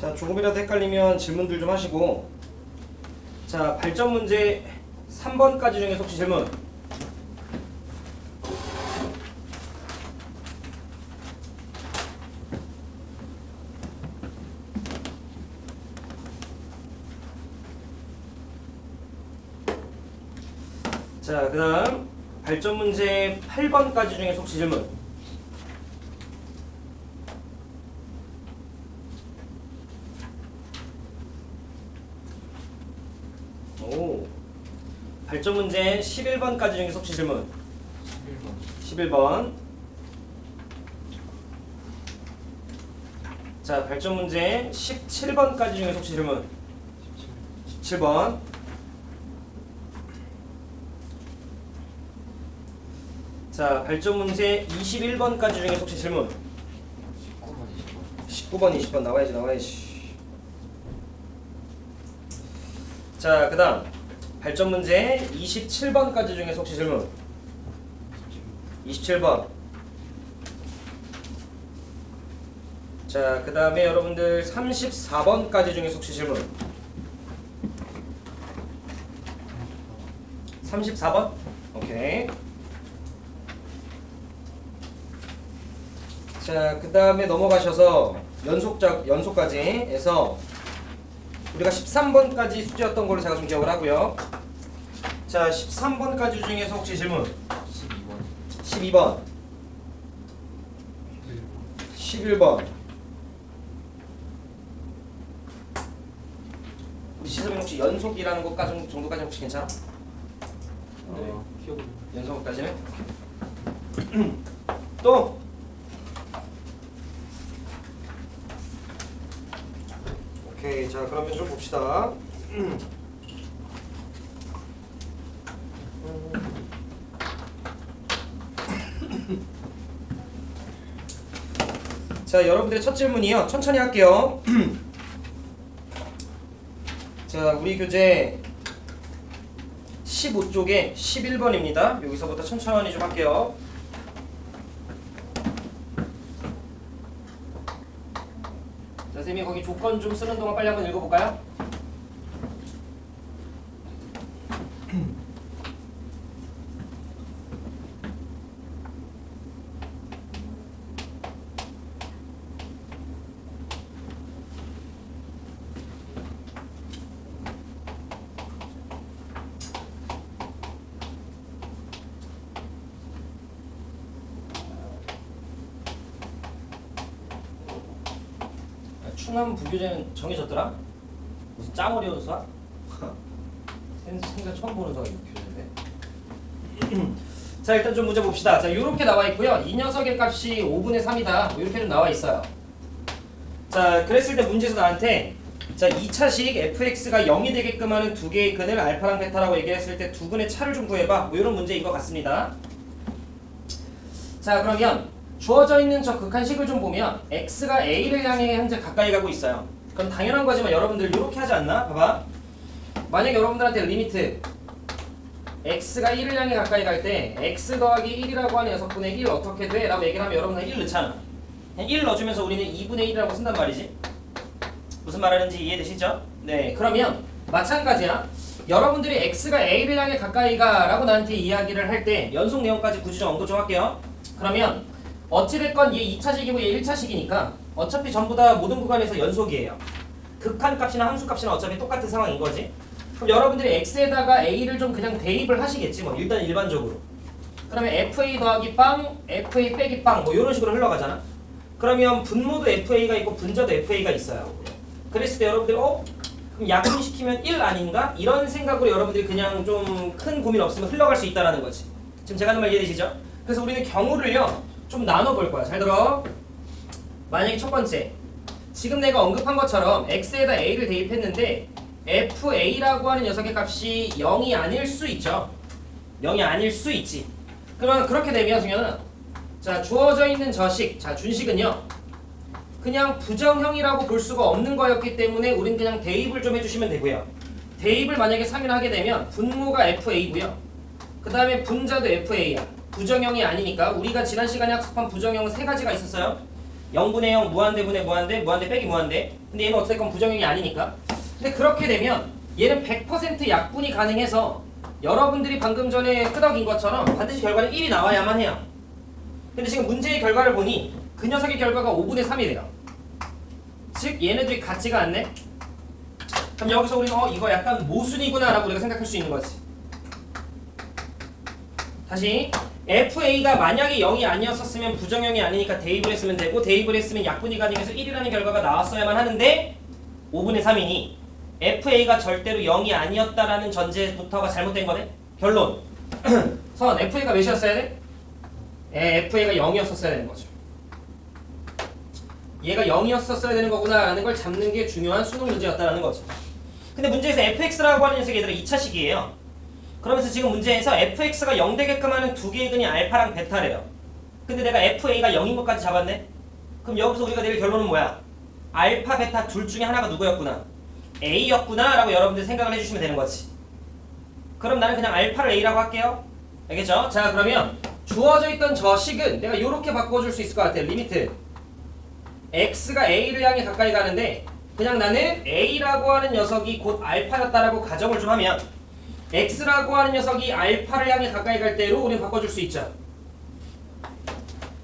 자, 조금이라도 헷갈리면 질문들 좀 하시고. 자, 발전 문제 3번까지 중에 혹시 질문? 자, 그 다음 발전 문제 8번까지 중에 혹시 질문? 오. 발전 문제 11번까지 중에 혹시 질문? 11번. 자, 발전 문제 17번까지 중에 혹시 질문? 17번. 자, 발전 문제 21번까지 중에 혹시 질문? 19번, 20번 나와야지. 자, 그 다음 발전 문제 27번까지 중에 혹시 질문? 27번. 자, 그 다음에 여러분들 34번까지 중에 혹시 질문? 34번? 오케이. 자, 그 다음에 넘어가셔서 연속까지 해서 우리가 13번까지 숙제였던 걸로 제가 좀 기억을 하고요. 자, 13번까지 중에서 혹시 질문? 12번. 11번. 우리 시선이 혹시 연속이라는 것까지 정도까지 혹시 괜찮아? 네. 연속까지는? 또? 오케이, 자, 그러면 좀 봅시다. 자, 여러분들의 첫 질문이요. 천천히 할게요. 자, 우리 교재 15쪽에 11번입니다. 여기서부터 천천히 좀 할게요. 자, 선생님이 거기 조건 좀 쓰는 동안 빨리 한번 읽어볼까요? 충남 부교재는 정해졌더라? 무슨 짱어리온 수학? 생전 처음 보는 수학이 교재인데. 자, 일단 좀 문제 봅시다. 자, 요렇게 나와 있고요. 이 녀석의 값이 5분의 3이다. 이렇게 좀 나와 있어요. 자, 그랬을 때 문제에서 나한테 자, 2차식 fx가 0이 되게끔 하는 두 개의 근을 알파랑 베타라고 얘기했을 때 두 근의 차를 좀 구해봐. 뭐 이런 문제인 것 같습니다. 자, 그러면 주어져 있는 저 극한식을 좀 보면 x가 a를 향해 현재 가까이 가고 있어요. 그럼 당연한 거지만 여러분들 이렇게 하지 않나? 봐봐. 만약 여러분들한테 리미트 x가 1을 향해 가까이 갈 때 x 더하기 1이라고 하는 녀석분의 1 어떻게 돼? 라고 얘기를 하면 여러분은 1 넣잖아. 1 넣어주면서 우리는 2분의 1이라고 쓴단 말이지. 무슨 말하는지 이해되시죠? 네, 그러면 마찬가지야. 여러분들이 x가 a를 향해 가까이 가라고 나한테 이야기를 할 때 연속 내용까지 굳이 좀 언급 좀 할게요. 그러면 어찌됐건 얘 2차식이고 얘 1차식이니까 어차피 전부 다 모든 구간에서 연속이에요. 극한값이나 함수값이나 어차피 똑같은 상황인 거지. 그럼 여러분들이 x에다가 a를 좀 그냥 대입을 하시겠지 뭐 일단 일반적으로. 그러면 fa 더하기 빵, fa 빼기 빵 뭐 이런 식으로 흘러가잖아. 그러면 분모도 fa가 있고 분자도 fa가 있어요. 그랬을 때 여러분들이 그럼 약분시키면 1 아닌가? 이런 생각으로 여러분들이 그냥 좀 큰 고민 없으면 흘러갈 수 있다는 거지. 지금 제가 하는 말 이해되시죠? 그래서 우리는 경우를요 좀 나눠볼 거야. 잘 들어. 만약에 첫 번째, 지금 내가 언급한 것처럼 x에다 a를 대입했는데 fa라고 하는 녀석의 값이 0이 아닐 수 있죠. 0이 아닐 수 있지. 그러면 그렇게 되면 승현은 자, 주어져 있는 저식, 자, 준식은요 그냥 부정형이라고 볼 수가 없는 거였기 때문에 우린 그냥 대입을 좀 해주시면 되고요. 대입을 만약에 3을 하게 되면 분모가 fa고요. 그 다음에 분자도 fa야. 부정형이 아니니까 우리가 지난 시간에 학습한 부정형은 세 가지가 있었어요. 0분의 0 무한대분의 무한대 무한대 빼기 무한대. 근데 얘는 어쨌건 부정형이 아니니까. 근데 그렇게 되면 얘는 100% 약분이 가능해서 여러분들이 방금 전에 끄덕인 것처럼 반드시 결과는 1이 나와야만 해요. 근데 지금 문제의 결과를 보니 그 녀석의 결과가 5분의 3이래요. 즉 얘네들이 같지가 않네. 그럼 여기서 우리는 이거 약간 모순이구나 라고 우리가 생각할 수 있는 거지. 다시 FA가 만약에 0이 아니었었으면 부정형이 아니니까 대입을 했으면 되고, 대입을 했으면 약분이 가능해서 1이라는 결과가 나왔어야만 하는데 5분의 3이니 FA가 절대로 0이 아니었다라는 전제부터가 잘못된 거네. 결론 선 FA가 몇이었어야 돼? FA가 0이었었어야 되는 거죠. 얘가 0이었었어야 되는 거구나 라는 걸 잡는 게 중요한 수능 문제였다라는 거죠. 근데 문제에서 fx라고 하는 녀석이 얘들아 2차식이에요. 그러면서 지금 문제에서 fx가 0 되게끔 하는 두 개의 근이 알파랑 베타래요. 근데 내가 fa가 0인 것까지 잡았네? 그럼 여기서 우리가 내릴 결론은 뭐야? 알파, 베타 둘 중에 하나가 누구였구나? a였구나 라고 여러분들 생각을 해주시면 되는 거지. 그럼 나는 그냥 알파를 a라고 할게요. 알겠죠? 자, 그러면 주어져 있던 저 식은 내가 이렇게 바꿔줄 수 있을 것 같아요. 리미트 x가 a를 향해 가까이 가는데 그냥 나는 a라고 하는 녀석이 곧 알파였다라고 가정을 좀 하면 x라고 하는 녀석이 알파를 향해 가까이 갈 때로 우리는 바꿔줄 수 있죠.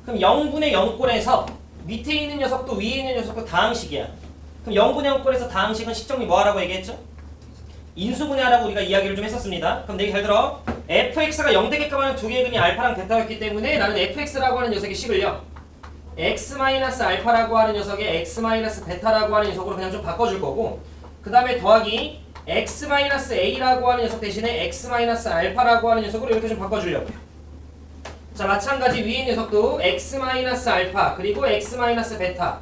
그럼 0분의 0꼴에서 밑에 있는 녀석도 위에 있는 녀석도 다항식이야. 그럼 0분의 0꼴에서 다항식은 식정리 뭐하라고 얘기했죠? 인수분해하라고 우리가 이야기를 좀 했었습니다. 그럼 내기 잘 들어. fx가 0 되게끔 하는 두 개의 근이 알파랑 베타였기 때문에 나는 fx라고 하는 녀석의 식을요 x-알파라고 하는 녀석의 x-베타라고 하는 녀석으로 그냥 좀 바꿔줄 거고, 그 다음에 더하기 x-a라고 하는 녀석 대신에 x-알파라고 하는 녀석으로 이렇게 좀 바꿔주려고요. 자, 마찬가지 위에 녀석도 x-알파 그리고 x-베타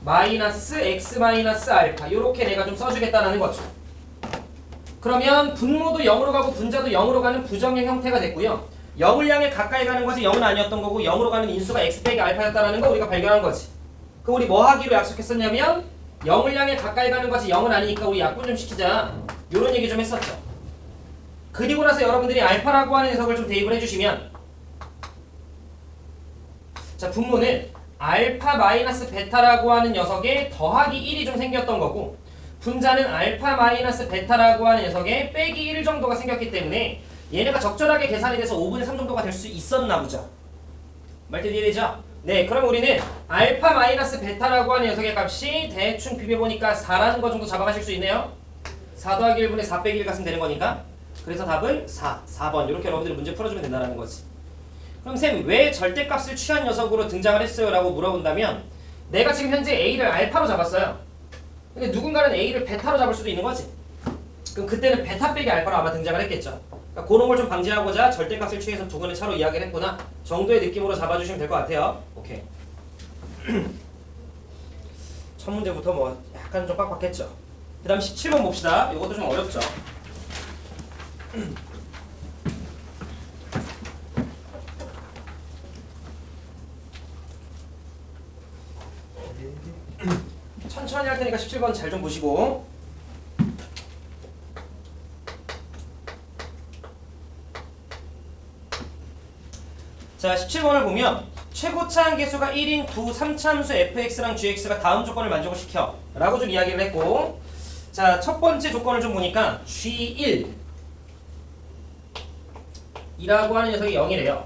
마이너스 x-알파 이렇게 내가 좀 써주겠다라는 거죠. 그러면 분모도 0으로 가고 분자도 0으로 가는 부정의 형태가 됐고요. 0을 향해 가까이 가는 것이 0은 아니었던 거고 0으로 가는 인수가 x 빼기 알파였다라는 거 우리가 발견한 거지. 그럼 우리 뭐 하기로 약속했었냐면 0을 향해 가까이 가는 것이 0은 아니니까 우리 약분 좀 시키자 요런 얘기 좀 했었죠. 그리고 나서 여러분들이 알파라고 하는 녀석을 좀 대입을 해주시면, 자, 분모는 알파 마이너스 베타라고 하는 녀석에 더하기 1이 좀 생겼던 거고, 분자는 알파 마이너스 베타라고 하는 녀석에 빼기 1 정도가 생겼기 때문에 얘네가 적절하게 계산이 돼서 5분의 3 정도가 될 수 있었나 보죠. 말뜻 이해되죠? 네, 그럼 우리는 알파 마이너스 베타라고 하는 녀석의 값이 대충 비벼보니까 4라는 거 정도 잡아가실 수 있네요. 4 더하기 1분의 4 빼기 1 값은 되는 거니까. 그래서 답은 4번 이렇게 여러분들이 문제 풀어주면 된다는 거지. 그럼 쌤, 왜 절대값을 취한 녀석으로 등장을 했어요? 라고 물어본다면 내가 지금 현재 A를 알파로 잡았어요. 근데 누군가는 A를 베타로 잡을 수도 있는 거지. 그럼 그때는 베타 빼기 알파로 아마 등장을 했겠죠. 그러니까 그런 걸 좀 방지하고자 절대값을 취해서 두 근의 차로 이야기를 했구나 정도의 느낌으로 잡아주시면 될 것 같아요. 오케이. 첫 문제부터 뭐 약간 좀 빡빡했죠. 그 다음 17번 봅시다. 이것도 좀 어렵죠. 천천히 할 테니까 17번 잘 좀 보시고. 자, 17번을 보면 최고차 한계수가 1인 두 3차함수 fx랑 gx가 다음 조건을 만족을 시켜 라고 좀 이야기를 했고, 자, 첫 번째 조건을 좀 보니까 g1 이라고 하는 녀석이 0이래요.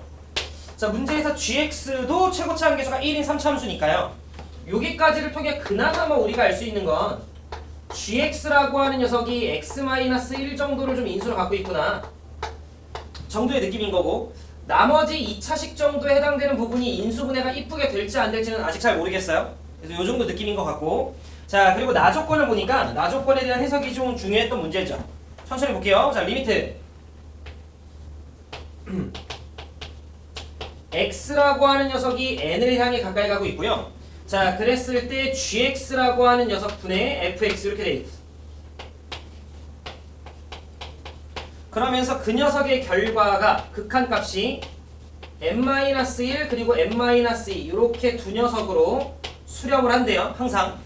자, 문제에서 gx도 최고차 한계수가 1인 3차함수니까요 여기까지를 통해 그나마 뭐 우리가 알 수 있는 건 gx라고 하는 녀석이 x-1 정도를 좀 인수로 갖고 있구나 정도의 느낌인 거고, 나머지 2차식 정도에 해당되는 부분이 인수분해가 이쁘게 될지 안 될지는 아직 잘 모르겠어요. 그래서 요 정도 느낌인 것 같고, 자, 그리고 나 조건을 보니까 나 조건에 대한 해석이 좀 중요했던 문제죠. 천천히 볼게요. 자, 리미트 x라고 하는 녀석이 n을 향해 가까이 가고 있고요. 자, 그랬을 때 gx라고 하는 녀석 분의 fx 이렇게 돼 있어. 그러면서 그 녀석의 결과가 극한값이 n-1 그리고 n-2 이렇게 두 녀석으로 수렴을 한대요. 항상.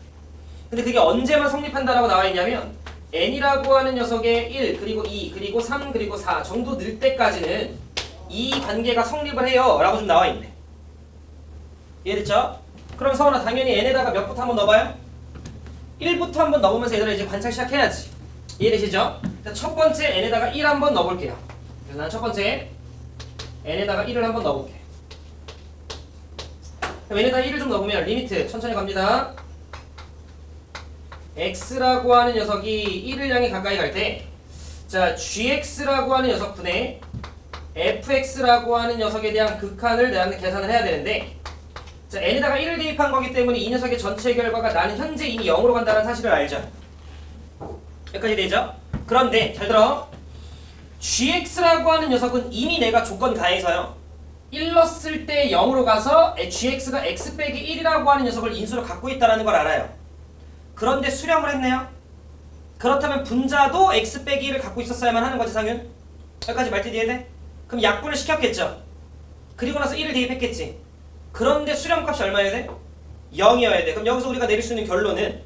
근데 그게 언제만 성립한다라고 나와 있냐면 n이라고 하는 녀석의 1 그리고 2 그리고 3 그리고 4 정도 늘 때까지는 이 관계가 성립을 해요 라고 좀 나와 있네. 이해됐죠? 그럼 서원아 당연히 n에다가 몇부터 한번 넣어봐요? 1부터 한번 넣으면서 얘들아 이제 관찰 시작해야지. 이해되시죠? 첫 번째 n에다가 1 한번 넣어볼게요. 그래서 난 첫 번째 n에다가 1을 한번 넣어볼게. 그럼 n에다가 1을 좀 넣으면 리미트 천천히 갑니다. x라고 하는 녀석이 1을 향해 가까이 갈 때 자 gx라고 하는 녀석분의 fx라고 하는 녀석에 대한 극한을 나는 계산을 해야 되는데 자 n에다가 1을 대입한 거기 때문에 이 녀석의 전체 결과가 나는 현재 이미 0으로 간다는 사실을 알죠. 여기까지 되죠? 그런데 잘 들어. gx라고 하는 녀석은 이미 내가 조건 가해서요 1 넣었을 때 0으로 가서 gx가 x 빼기 1이라고 하는 녀석을 인수로 갖고 있다는 걸 알아요. 그런데 수렴을 했네요. 그렇다면 분자도 x 빼기 1을 갖고 있었어야만 하는 거지 상윤? 여기까지 말띠 이해돼? 그럼 약분을 시켰겠죠? 그리고 나서 1을 대입했겠지? 그런데 수렴값이 얼마여야 돼? 0이어야 돼. 그럼 여기서 우리가 내릴 수 있는 결론은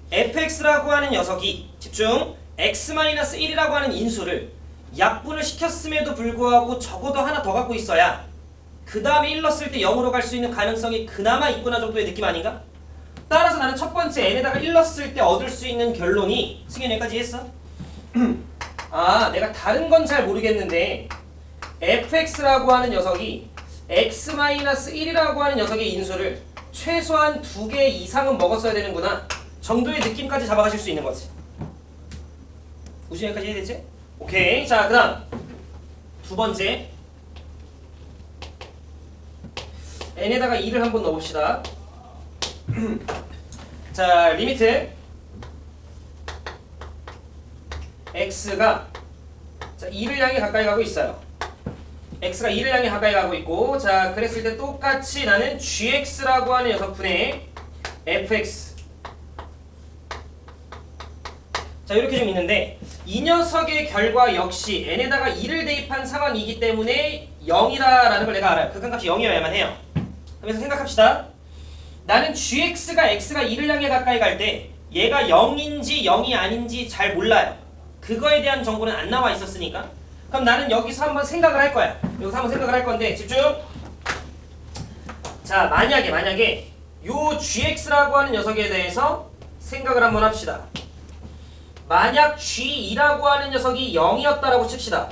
fx라고 하는 녀석이 집중 x-1이라고 하는 인수를 약분을 시켰음에도 불구하고 적어도 하나 더 갖고 있어야 그 다음에 1 넣었을 때 0으로 갈 수 있는 가능성이 그나마 있구나 정도의 느낌 아닌가? 따라서 나는 첫 번째 n에다가 1 넣었을 때 얻을 수 있는 결론이 승현 여기까지 했어? 아 내가 다른 건 잘 모르겠는데 fx라고 하는 녀석이 x-1이라고 하는 녀석의 인수를 최소한 2개 이상은 먹었어야 되는구나 정도의 느낌까지 잡아가실 수 있는 거지. 우진 여기까지 해야 되지? 오케이. 자, 그 다음 두 번째 n에다가 2를 한번 넣어봅시다. 자, 리미트 x가 자 2를 향해 가까이 가고 있어요. x가 2를 향해 가까이 가고 있고 자 그랬을 때 똑같이 나는 gx라고 하는 녀석분의 fx 자 이렇게 좀 있는데 이 녀석의 결과 역시 n에다가 2를 대입한 상황이기 때문에 0이다라는 걸 내가 알아요. 극한값이 0이어야만 해요. 그래서 생각합시다. 나는 gx가 x가 2를 향해 가까이 갈 때 얘가 0인지 0이 아닌지 잘 몰라요. 그거에 대한 정보는 안 나와 있었으니까 그럼 나는 여기서 한번 생각을 할 거야. 여기서 한번 생각을 할 건데 집중. 자 만약에 요 gx라고 하는 녀석에 대해서 생각을 한번 합시다. 만약 g2라고 하는 녀석이 0이었다라고 칩시다.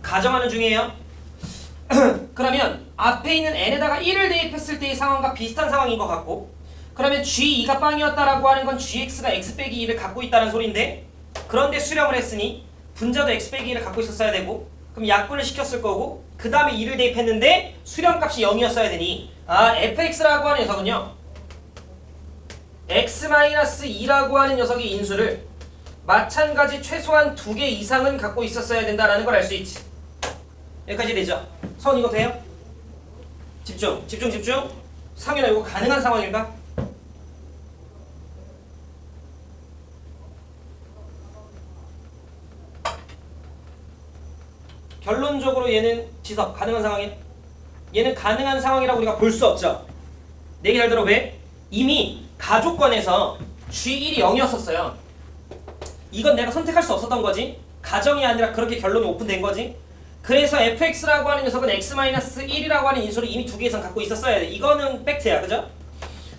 가정하는 중이에요. 그러면 앞에 있는 n에다가 1을 대입했을 때의 상황과 비슷한 상황인 것 같고 그러면 g2가 빵이었다라고 하는 건 gx가 x 빼기 2를 갖고 있다는 소리인데 그런데 수렴을 했으니 분자도 x 빼기 1을 갖고 있었어야 되고 그럼 약분을 시켰을 거고 그 다음에 2를 대입했는데 수렴값이 0이었어야 되니 아 fx라고 하는 녀석은요 x-2라고 하는 녀석의 인수를 마찬가지 최소한 2개 이상은 갖고 있었어야 된다는 걸 알 수 있지. 여기까지 되죠? 선 이거 돼요? 집중. 상윤아 이거 가능한 상황일까? 결론적으로 얘는 지석 가능한 상황이야? 얘는 가능한 상황이라고 우리가 볼 수 없죠. 내 얘기 잘 들어. 왜? 이미 가조건에서 G1이 0이었었어요. 이건 내가 선택할 수 없었던 거지. 가정이 아니라 그렇게 결론이 오픈된 거지. 그래서 fx라고 하는 녀석은 x-1이라고 하는 인수를 이미 2개 이상 갖고 있었어야 돼. 이거는 팩트야. 그죠?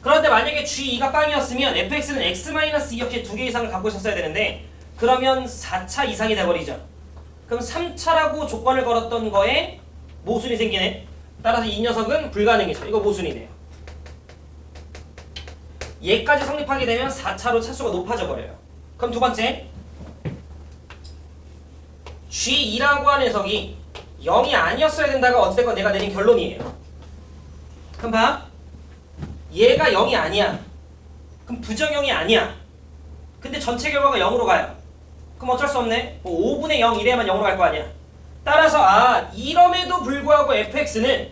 그런데 만약에 G2가 빵이었으면 fx는 x-2역시 2개 이상을 갖고 있었어야 되는데 그러면 4차 이상이 돼버리죠. 그럼 3차라고 조건을 걸었던 거에 모순이 생기네. 따라서 이 녀석은 불가능이죠. 이거 모순이네요. 얘까지 성립하게 되면 4차로 차수가 높아져 버려요. 그럼 두 번째 G2라고 하는 녀석이 0이 아니었어야 된다가 어쨌든 내가 내린 결론이에요. 그럼 봐. 얘가 0이 아니야. 그럼 부정형이 아니야. 근데 전체 결과가 0으로 가요. 그럼 어쩔 수 없네. 5분의 0 이래야만 0으로 갈 거 아니야. 따라서 이럼에도 불구하고 fx는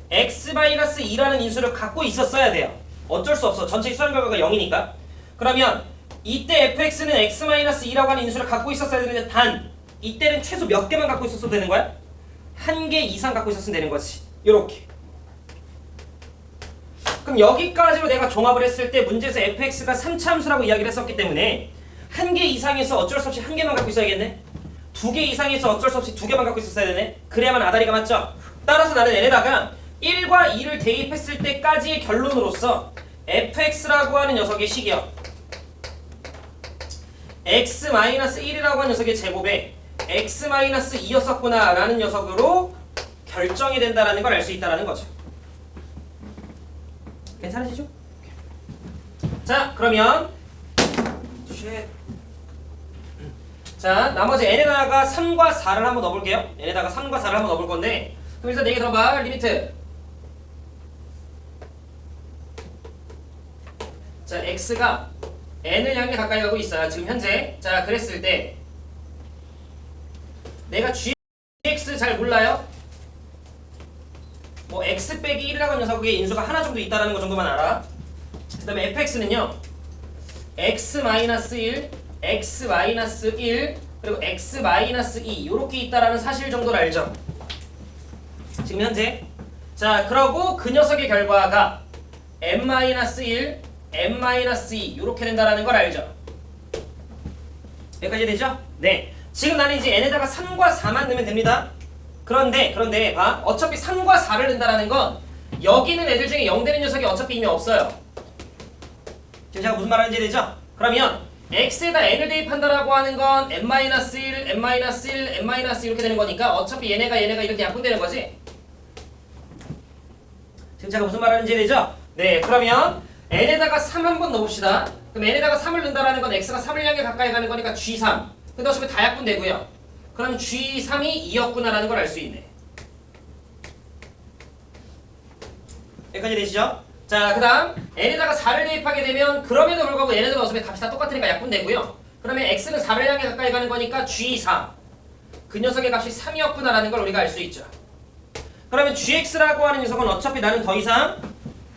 x-2라는 인수를 갖고 있었어야 돼요. 어쩔 수 없어. 전체 수렴 결과가 0이니까. 그러면 이때 fx는 x-2라고 하는 인수를 갖고 있었어야 되는데 단 이때는 최소 몇 개만 갖고 있었어도 되는 거야? 1개 이상 갖고 있었으면 되는 거지. 요렇게. 그럼 여기까지로 내가 종합을 했을 때 문제에서 fx가 3차 함수라고 이야기를 했었기 때문에 1개 이상에서 어쩔 수 없이 1개만 갖고 있어야겠네. 2개 이상에서 어쩔 수 없이 2개만 갖고 있었어야 되네. 그래야만 아다리가 맞죠? 따라서 나는 n에다가 1과 2를 대입했을 때까지의 결론으로서 fx라고 하는 녀석의 식이요. x-1이라고 하는 녀석의 제곱에 x-2였었구나 라는 녀석으로 결정이 된다는 걸 알 수 있다는 거죠. 괜찮으시죠? 자, 그러면 자, 나머지 n에다가 3과 4를 한번 넣어볼게요. n에다가 3과 4를 한번 넣어볼 건데, 그럼 일단 얘기 들어봐. 리미트. 자, x가 n을 향해 가까이 가고 있어요. 지금 현재. 자, 그랬을 때 내가 gx 잘 몰라요? 뭐 x 빼기 1이라고 하는 녀석의 인수가 하나 정도 있다는 거 정도만 알아. 그 다음에 fx는요. x-1, x-1, 그리고 x-2 요렇게 있다라는 사실 정도를 알죠. 지금 현재. 자, 그러고 그 녀석의 결과가 m-1, m-2 요렇게 된다라는 걸 알죠. 여기까지 되죠? 네. 지금 나는 이제 n에다가 3과 4만 넣으면 됩니다. 그런데 봐. 어차피 3과 4를 넣는다라는 건 여기 있는 애들 중에 0 되는 녀석이 어차피 이미 없어요. 지금 제가 무슨 말하는지 되죠? 그러면 x에다 n을 대입한다라고 하는 건 m-1, m-1, m-1 이렇게 되는 거니까 어차피 얘네가 이렇게 약분되는 거지? 지금 제가 무슨 말하는지 되죠? 네, 그러면 n에다가 3 한번 넣어봅시다. 그럼 n에다가 3을 넣는다라는 건 x가 3을 향해 가까이 가는 거니까 g3. 근데 어차피 다 약분되고요. 그럼 g3이 2였구나라는 걸 알 수 있네. 여기까지 되시죠? 자, 그 다음 n에다가 4를 대입하게 되면 그럼에도 불구하고 얘네들은 어차피 값이 다 똑같으니까 약분되고요. 그러면 x는 4를 향해 가까이 가는 거니까 g4. 그 녀석의 값이 3이었구나라는 걸 우리가 알 수 있죠. 그러면 gx라고 하는 녀석은 어차피 나는 더 이상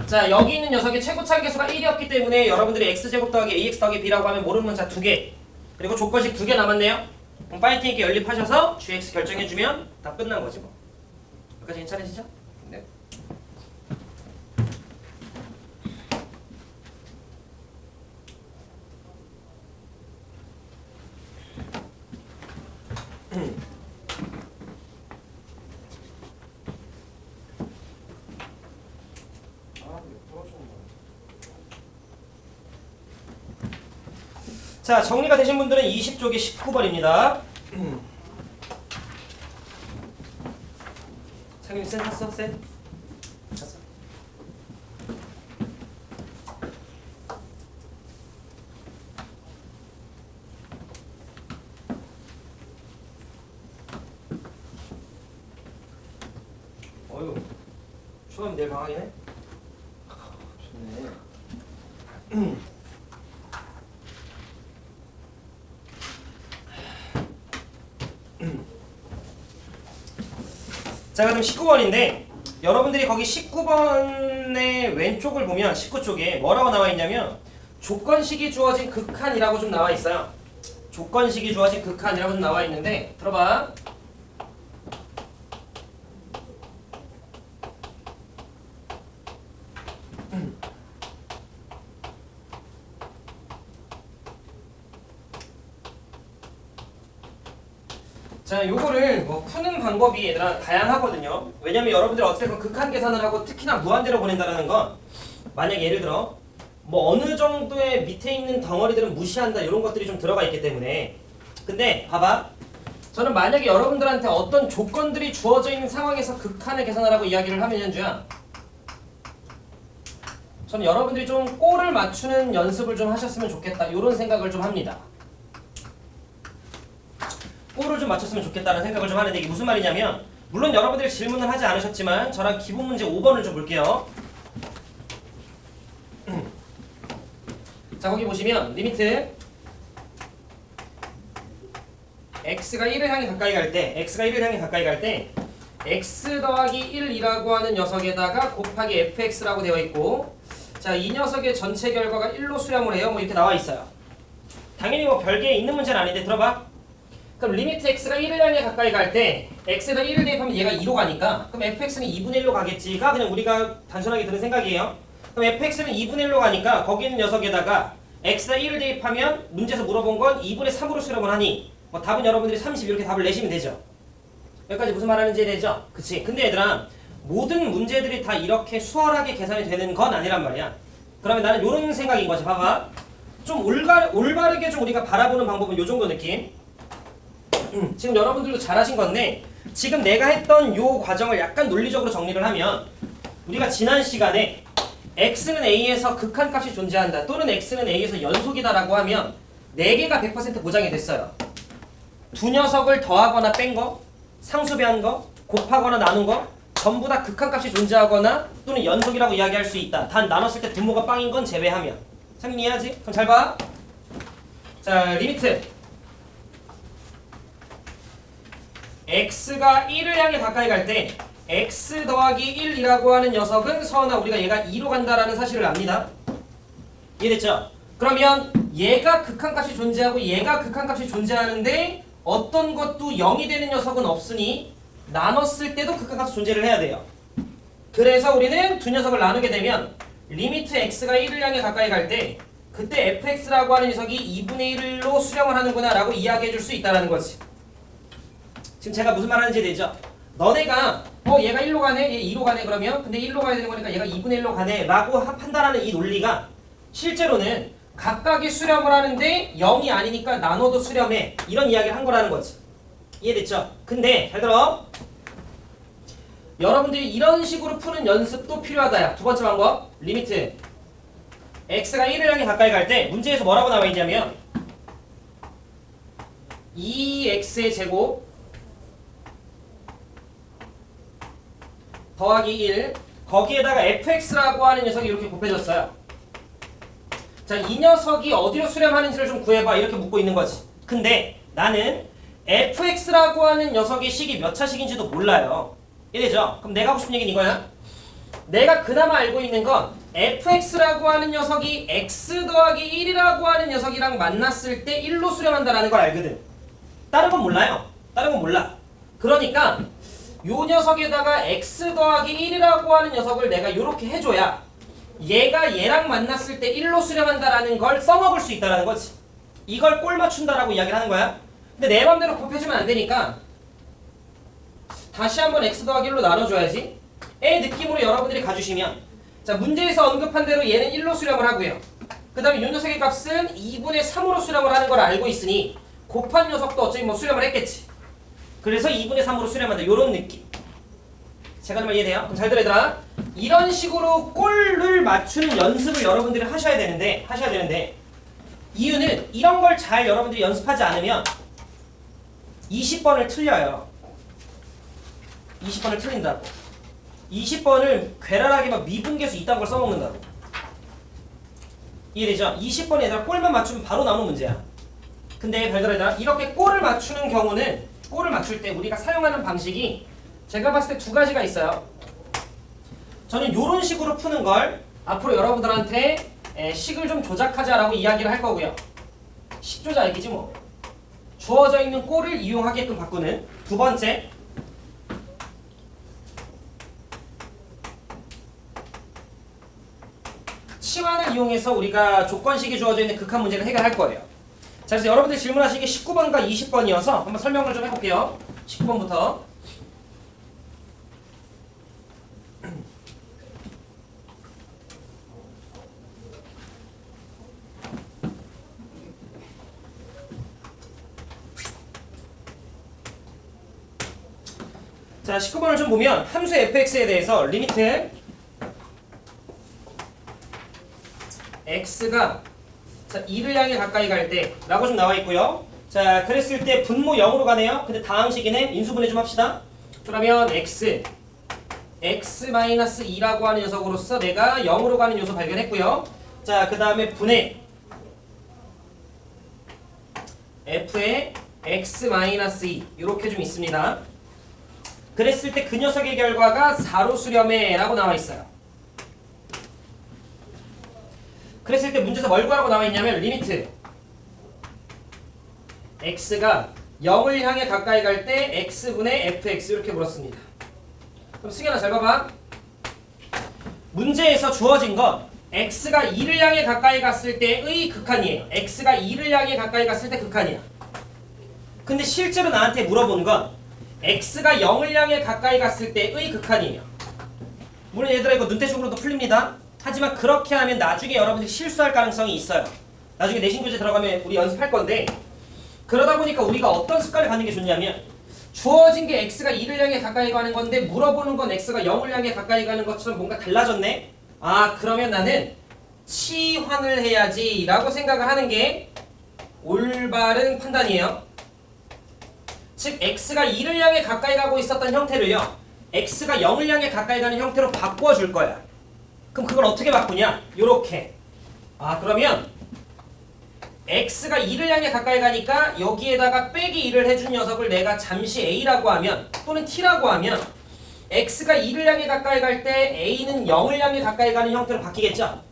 자, 여기 있는 녀석의 최고차의 개수가 1이었기 때문에 여러분들이 x제곱 더하기 ax 더하기 b라고 하면 모르는 문자 2개 그리고 조건식 2개 남았네요. 그럼 파이팅 있게 연립하셔서 gx 결정해주면 다 끝난 거지 뭐. 여기까지 괜찮으시죠? 네. 자, 정리가 되신 분들은 20쪽이 19번입니다. 창윤이 센 샀어? 센? 샀어? 어휴, 추가하면 내일 방학이네? 좋네. 자, 그럼 19번인데 여러분들이 거기 19번의 왼쪽을 보면 19쪽에 뭐라고 나와 있냐면 조건식이 주어진 극한이라고 좀 나와 있어요. 조건식이 주어진 극한이라고 좀 나와 있는데 들어봐. 자, 요거를 뭐 푸는 방법이 얘들아 다양하거든요. 왜냐면 여러분들이 어쨌든 극한 계산을 하고 특히나 무한대로 보낸다는 건 만약 예를 들어 뭐 어느 정도의 밑에 있는 덩어리들은 무시한다 이런 것들이 좀 들어가 있기 때문에 근데 봐봐. 저는 만약에 여러분들한테 어떤 조건들이 주어져 있는 상황에서 극한을 계산하라고 이야기를 하면 현주야 저는 여러분들이 좀 골을 맞추는 연습을 좀 하셨으면 좋겠다 이런 생각을 좀 합니다. 골을 좀 맞췄으면 좋겠다는 생각을 좀 하는데 이게 무슨 말이냐면 물론 여러분들이 질문을 하지 않으셨지만 저랑 기본 문제 5번을 좀 볼게요. 자, 거기 보시면 리미트 x가 1을 향해 가까이 갈 때 x 더하기 1이라고 하는 녀석에다가 곱하기 fx라고 되어 있고 자, 이 녀석의 전체 결과가 1로 수렴을 해요. 뭐 이렇게 나와 있어요. 당연히 뭐 별개 있는 문제는 아닌데 들어봐. 그럼 리미트 x가 1을 향해 가까이 갈 때 x에다 1을 대입하면 얘가 2로 가니까 그럼 fx는 2분의 1로 가겠지가 그냥 우리가 단순하게 드는 생각이에요. 그럼 fx는 2분의 1로 가니까 거기 있는 녀석에다가 x에다 1을 대입하면 문제에서 물어본 건 2분의 3으로 수렴을 하니 뭐 답은 여러분들이 30 이렇게 답을 내시면 되죠. 여기까지 무슨 말 하는지 되죠? 그치? 근데 얘들아 모든 문제들이 다 이렇게 수월하게 계산이 되는 건 아니란 말이야. 그러면 나는 이런 생각인 거지. 봐봐. 좀 올바르게 좀 우리가 바라보는 방법은 요 정도 느낌. 지금 여러분들도 잘하신 건데 지금 내가 했던 요 과정을 약간 논리적으로 정리를 하면 우리가 지난 시간에 x는 a에서 극한값이 존재한다 또는 x는 a에서 연속이다라고 하면 4개가 100% 보장이 됐어요. 두 녀석을 더하거나 뺀 거, 상수배한 거, 곱하거나 나눈 거 전부 다 극한값이 존재하거나 또는 연속이라고 이야기할 수 있다. 단 나눴을 때 분모가 빵인 건 제외하면. 상민이 이해하지? 그럼 잘 봐. 자, 리미트 x가 1을 향해 가까이 갈 때 x 더하기 1이라고 하는 녀석은 서원아 우리가 얘가 2로 간다라는 사실을 압니다. 이해됐죠? 그러면 얘가 극한값이 존재하고 얘가 극한값이 존재하는데 어떤 것도 0이 되는 녀석은 없으니 나눴을 때도 극한값이 존재를 해야 돼요. 그래서 우리는 두 녀석을 나누게 되면 리미트 x가 1을 향해 가까이 갈 때 그때 fx라고 하는 녀석이 2분의 1로 수렴을 하는구나 라고 이야기해 줄 수 있다는 거지. 지금 제가 무슨 말 하는지 되죠? 너네가 얘가 1로 가네 얘 2로 가네 그러면 근데 1로 가야 되는 거니까 얘가 2분의 1로 가네 라고 판단하는 이 논리가 실제로는 각각이 수렴을 하는데 0이 아니니까 나눠도 수렴해 이런 이야기를 한 거라는 거지. 이해됐죠? 근데 잘 들어 여러분들이 이런 식으로 푸는 연습도 필요하다야. 두 번째 방법 리미트 x가 1을 향해 가까이 갈 때 문제에서 뭐라고 나와 있냐면 2x의 제곱 더하기 1 거기에다가 fx라고 하는 녀석이 이렇게 곱해졌어요. 자, 이 녀석이 어디로 수렴하는지를 좀 구해봐 이렇게 묻고 있는 거지. 근데 나는 fx라고 하는 녀석의 식이 몇 차식인지도 몰라요. 이해되죠? 그럼 내가 하고 싶은 얘기는 이거야. 내가 그나마 알고 있는 건 fx라고 하는 녀석이 x 더하기 1이라고 하는 녀석이랑 만났을 때 1로 수렴한다라는 걸 알거든. 다른 건 몰라요. 다른 건 몰라. 그러니까 요 녀석에다가 x 더하기 1이라고 하는 녀석을 내가 요렇게 해줘야 얘가 얘랑 만났을 때 1로 수렴한다라는 걸 써먹을 수 있다는 거지. 이걸 꼴 맞춘다라고 이야기를 하는 거야. 근데 내 맘대로 곱해주면 안 되니까 다시 한번 x 더하기 1로 나눠줘야지. 의 느낌으로 여러분들이 가주시면 자 문제에서 언급한 대로 얘는 1로 수렴을 하고요. 그 다음에 요 녀석의 값은 2분의 3으로 수렴을 하는 걸 알고 있으니 곱한 녀석도 어차피 뭐 수렴을 했겠지. 그래서 2분의 3으로 수렴한다. 요런 느낌. 제가 말 이해돼요? 그럼 잘 들어 얘들아. 이런 식으로 꼴을 맞추는 연습을 여러분들이 하셔야 되는데 이유는 이런 걸 잘 여러분들이 연습하지 않으면 20번을 틀려요. 20번을 틀린다고. 20번을 괴랄하게 막 미분계수 이딴 걸 써먹는다고. 이해되죠? 20번에 얘들아 꼴만 맞추면 바로 나오는 문제야. 근데 잘 들어 얘들아. 이렇게 꼴을 맞추는 경우는 꼴을 맞출 때 우리가 사용하는 방식이 제가 봤을 때 두 가지가 있어요. 저는 이런 식으로 푸는 걸 앞으로 여러분들한테 식을 좀 조작하자라고 이야기를 할 거고요. 식 조작 얘기지 뭐. 주어져 있는 꼴을 이용하게끔 바꾸는. 두 번째 치환을 이용해서 우리가 조건식이 주어져 있는 극한 문제를 해결할 거예요. 자, 그래서 여러분들이 질문하신 게 19번과 20번이어서 한번 설명을 좀 해볼게요. 19번부터. 자, 19번을 좀 보면 함수 fx에 대해서 리미트 x가 자 2를 향해 가까이 갈 때 라고 좀 나와 있고요. 자, 그랬을 때 분모 0으로 가네요. 근데 다항식이네. 인수분해 좀 합시다. 그러면 x-2라고 하는 녀석으로서 내가 0으로 가는 요소 발견했고요. 자, 그 다음에 분해 f의 x-2 이렇게 좀 있습니다. 그랬을 때 그 녀석의 결과가 4로 수렴해 라고 나와 있어요. 그랬을 때 문제에서 뭘 구하라고 나와 있냐면 리미트 x가 0을 향해 가까이 갈 때 x분의 fx 이렇게 물었습니다. 그럼 승현아 잘 봐봐. 문제에서 주어진 건 x가 2를 향해 가까이 갔을 때의 극한이에요. x가 2를 향해 가까이 갔을 때 극한이야. 근데 실제로 나한테 물어본 건 x가 0을 향해 가까이 갔을 때의 극한이에요. 물론 얘들아 이거 눈대중으로도 풀립니다. 하지만 그렇게 하면 나중에 여러분들이 실수할 가능성이 있어요. 나중에 내신 교재 들어가면 우리 연습할 건데, 그러다 보니까 우리가 어떤 습관을 갖는 게 좋냐면, 주어진 게 x가 2를 향해 가까이 가는 건데 물어보는 건 x가 0을 향해 가까이 가는 것처럼 뭔가 달라졌네? 아, 그러면 나는 치환을 해야지 라고 생각을 하는 게 올바른 판단이에요. 즉 x가 2를 향해 가까이 가고 있었던 형태를요, x가 0을 향해 가까이 가는 형태로 바꿔줄 거야. 그럼 그걸 어떻게 바꾸냐? 요렇게. 아, 그러면 x가 2를 향해 가까이 가니까 여기에다가 빼기 2를 해준 녀석을 내가 잠시 a라고 하면, 또는 t라고 하면, x가 2를 향해 가까이 갈 때 a는 0을 향해 가까이 가는 형태로 바뀌겠죠?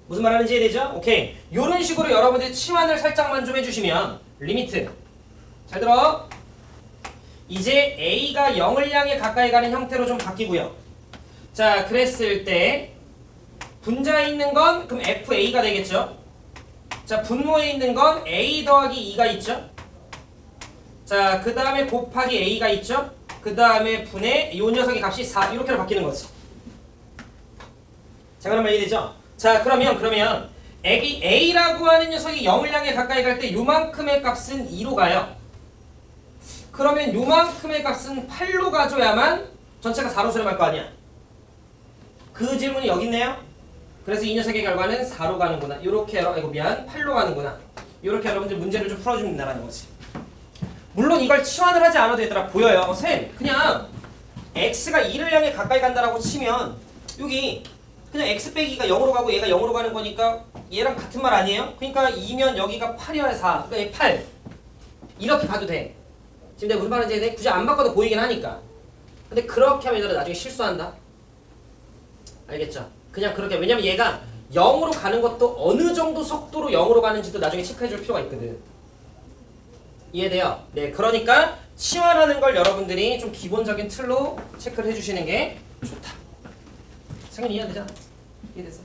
무슨 말 하는지 이해되죠? 오케이. 요런 식으로 여러분들이 치환을 살짝만 좀 해주시면, 리미트. 잘 들어. 이제 a가 0을 향해 가까이 가는 형태로 좀 바뀌고요. 자, 그랬을 때 분자에 있는 건 그럼 fa가 되겠죠? 자, 분모에 있는 건 a 더하기 2가 있죠? 자, 그 다음에 곱하기 a가 있죠? 그 다음에 분의 이 녀석의 값이 4 이렇게로 바뀌는 거지. 자, 그러면 이해되죠? 자, 그러면 a라고 하는 녀석이 0을 향해 가까이 갈 때 요만큼의 값은 2로 가요. 그러면 요만큼의 값은 8로 가줘야만 전체가 4로 수렴할 거 아니야. 그 질문이 여기 있네요. 그래서 이 녀석의 결과는 4로 가는구나. 요렇게, 아이고 미안, 8로 가는구나. 요렇게 여러분들 문제를 좀 풀어준다는 거지. 물론 이걸 치환을 하지 않아도 얘들아 보여요. 쌤, 그냥 x가 2를 향해 가까이 간다라고 치면 여기 그냥 x 빼기가 0으로 가고 얘가 0으로 가는 거니까 얘랑 같은 말 아니에요? 그러니까 2면 여기가 8이어야 4. 그러니까 얘 8. 이렇게 가도 돼. 지금 내가 무슨 말인지 이해돼? 굳이 안 바꿔도 보이긴 하니까. 근데 그렇게 하면 얘들아 나중에 실수한다. 알겠죠? 그냥 그렇게. 왜냐면 얘가 0으로 가는 것도 어느 정도 속도로 0으로 가는지도 나중에 체크해 줄 필요가 있거든. 이해돼요? 네, 그러니까 치환하는 걸 여러분들이 좀 기본적인 틀로 체크를 해주시는 게 좋다. 당연히 이해되잖아. 이해됐어?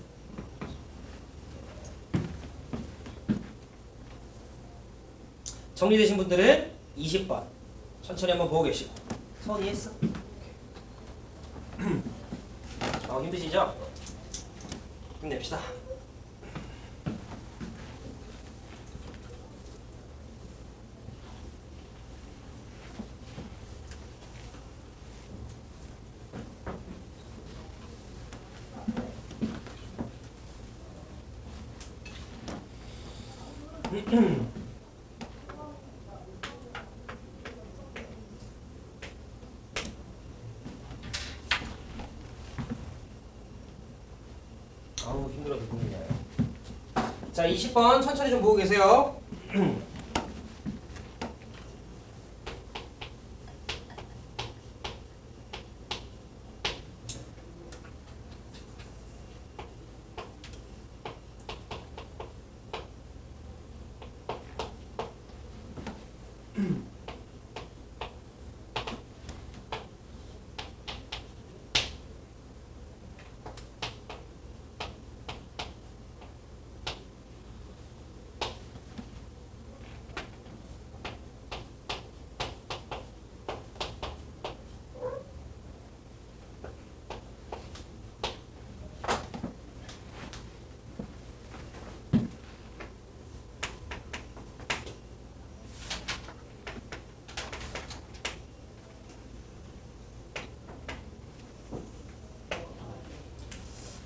정리되신 분들은 20번 천천히 한번 보고 계시고. 서원 이해했어? 힘드시죠? 힘냅시다. 아우 힘들어 죽겠네. 자, 20번 천천히 좀 보고 계세요.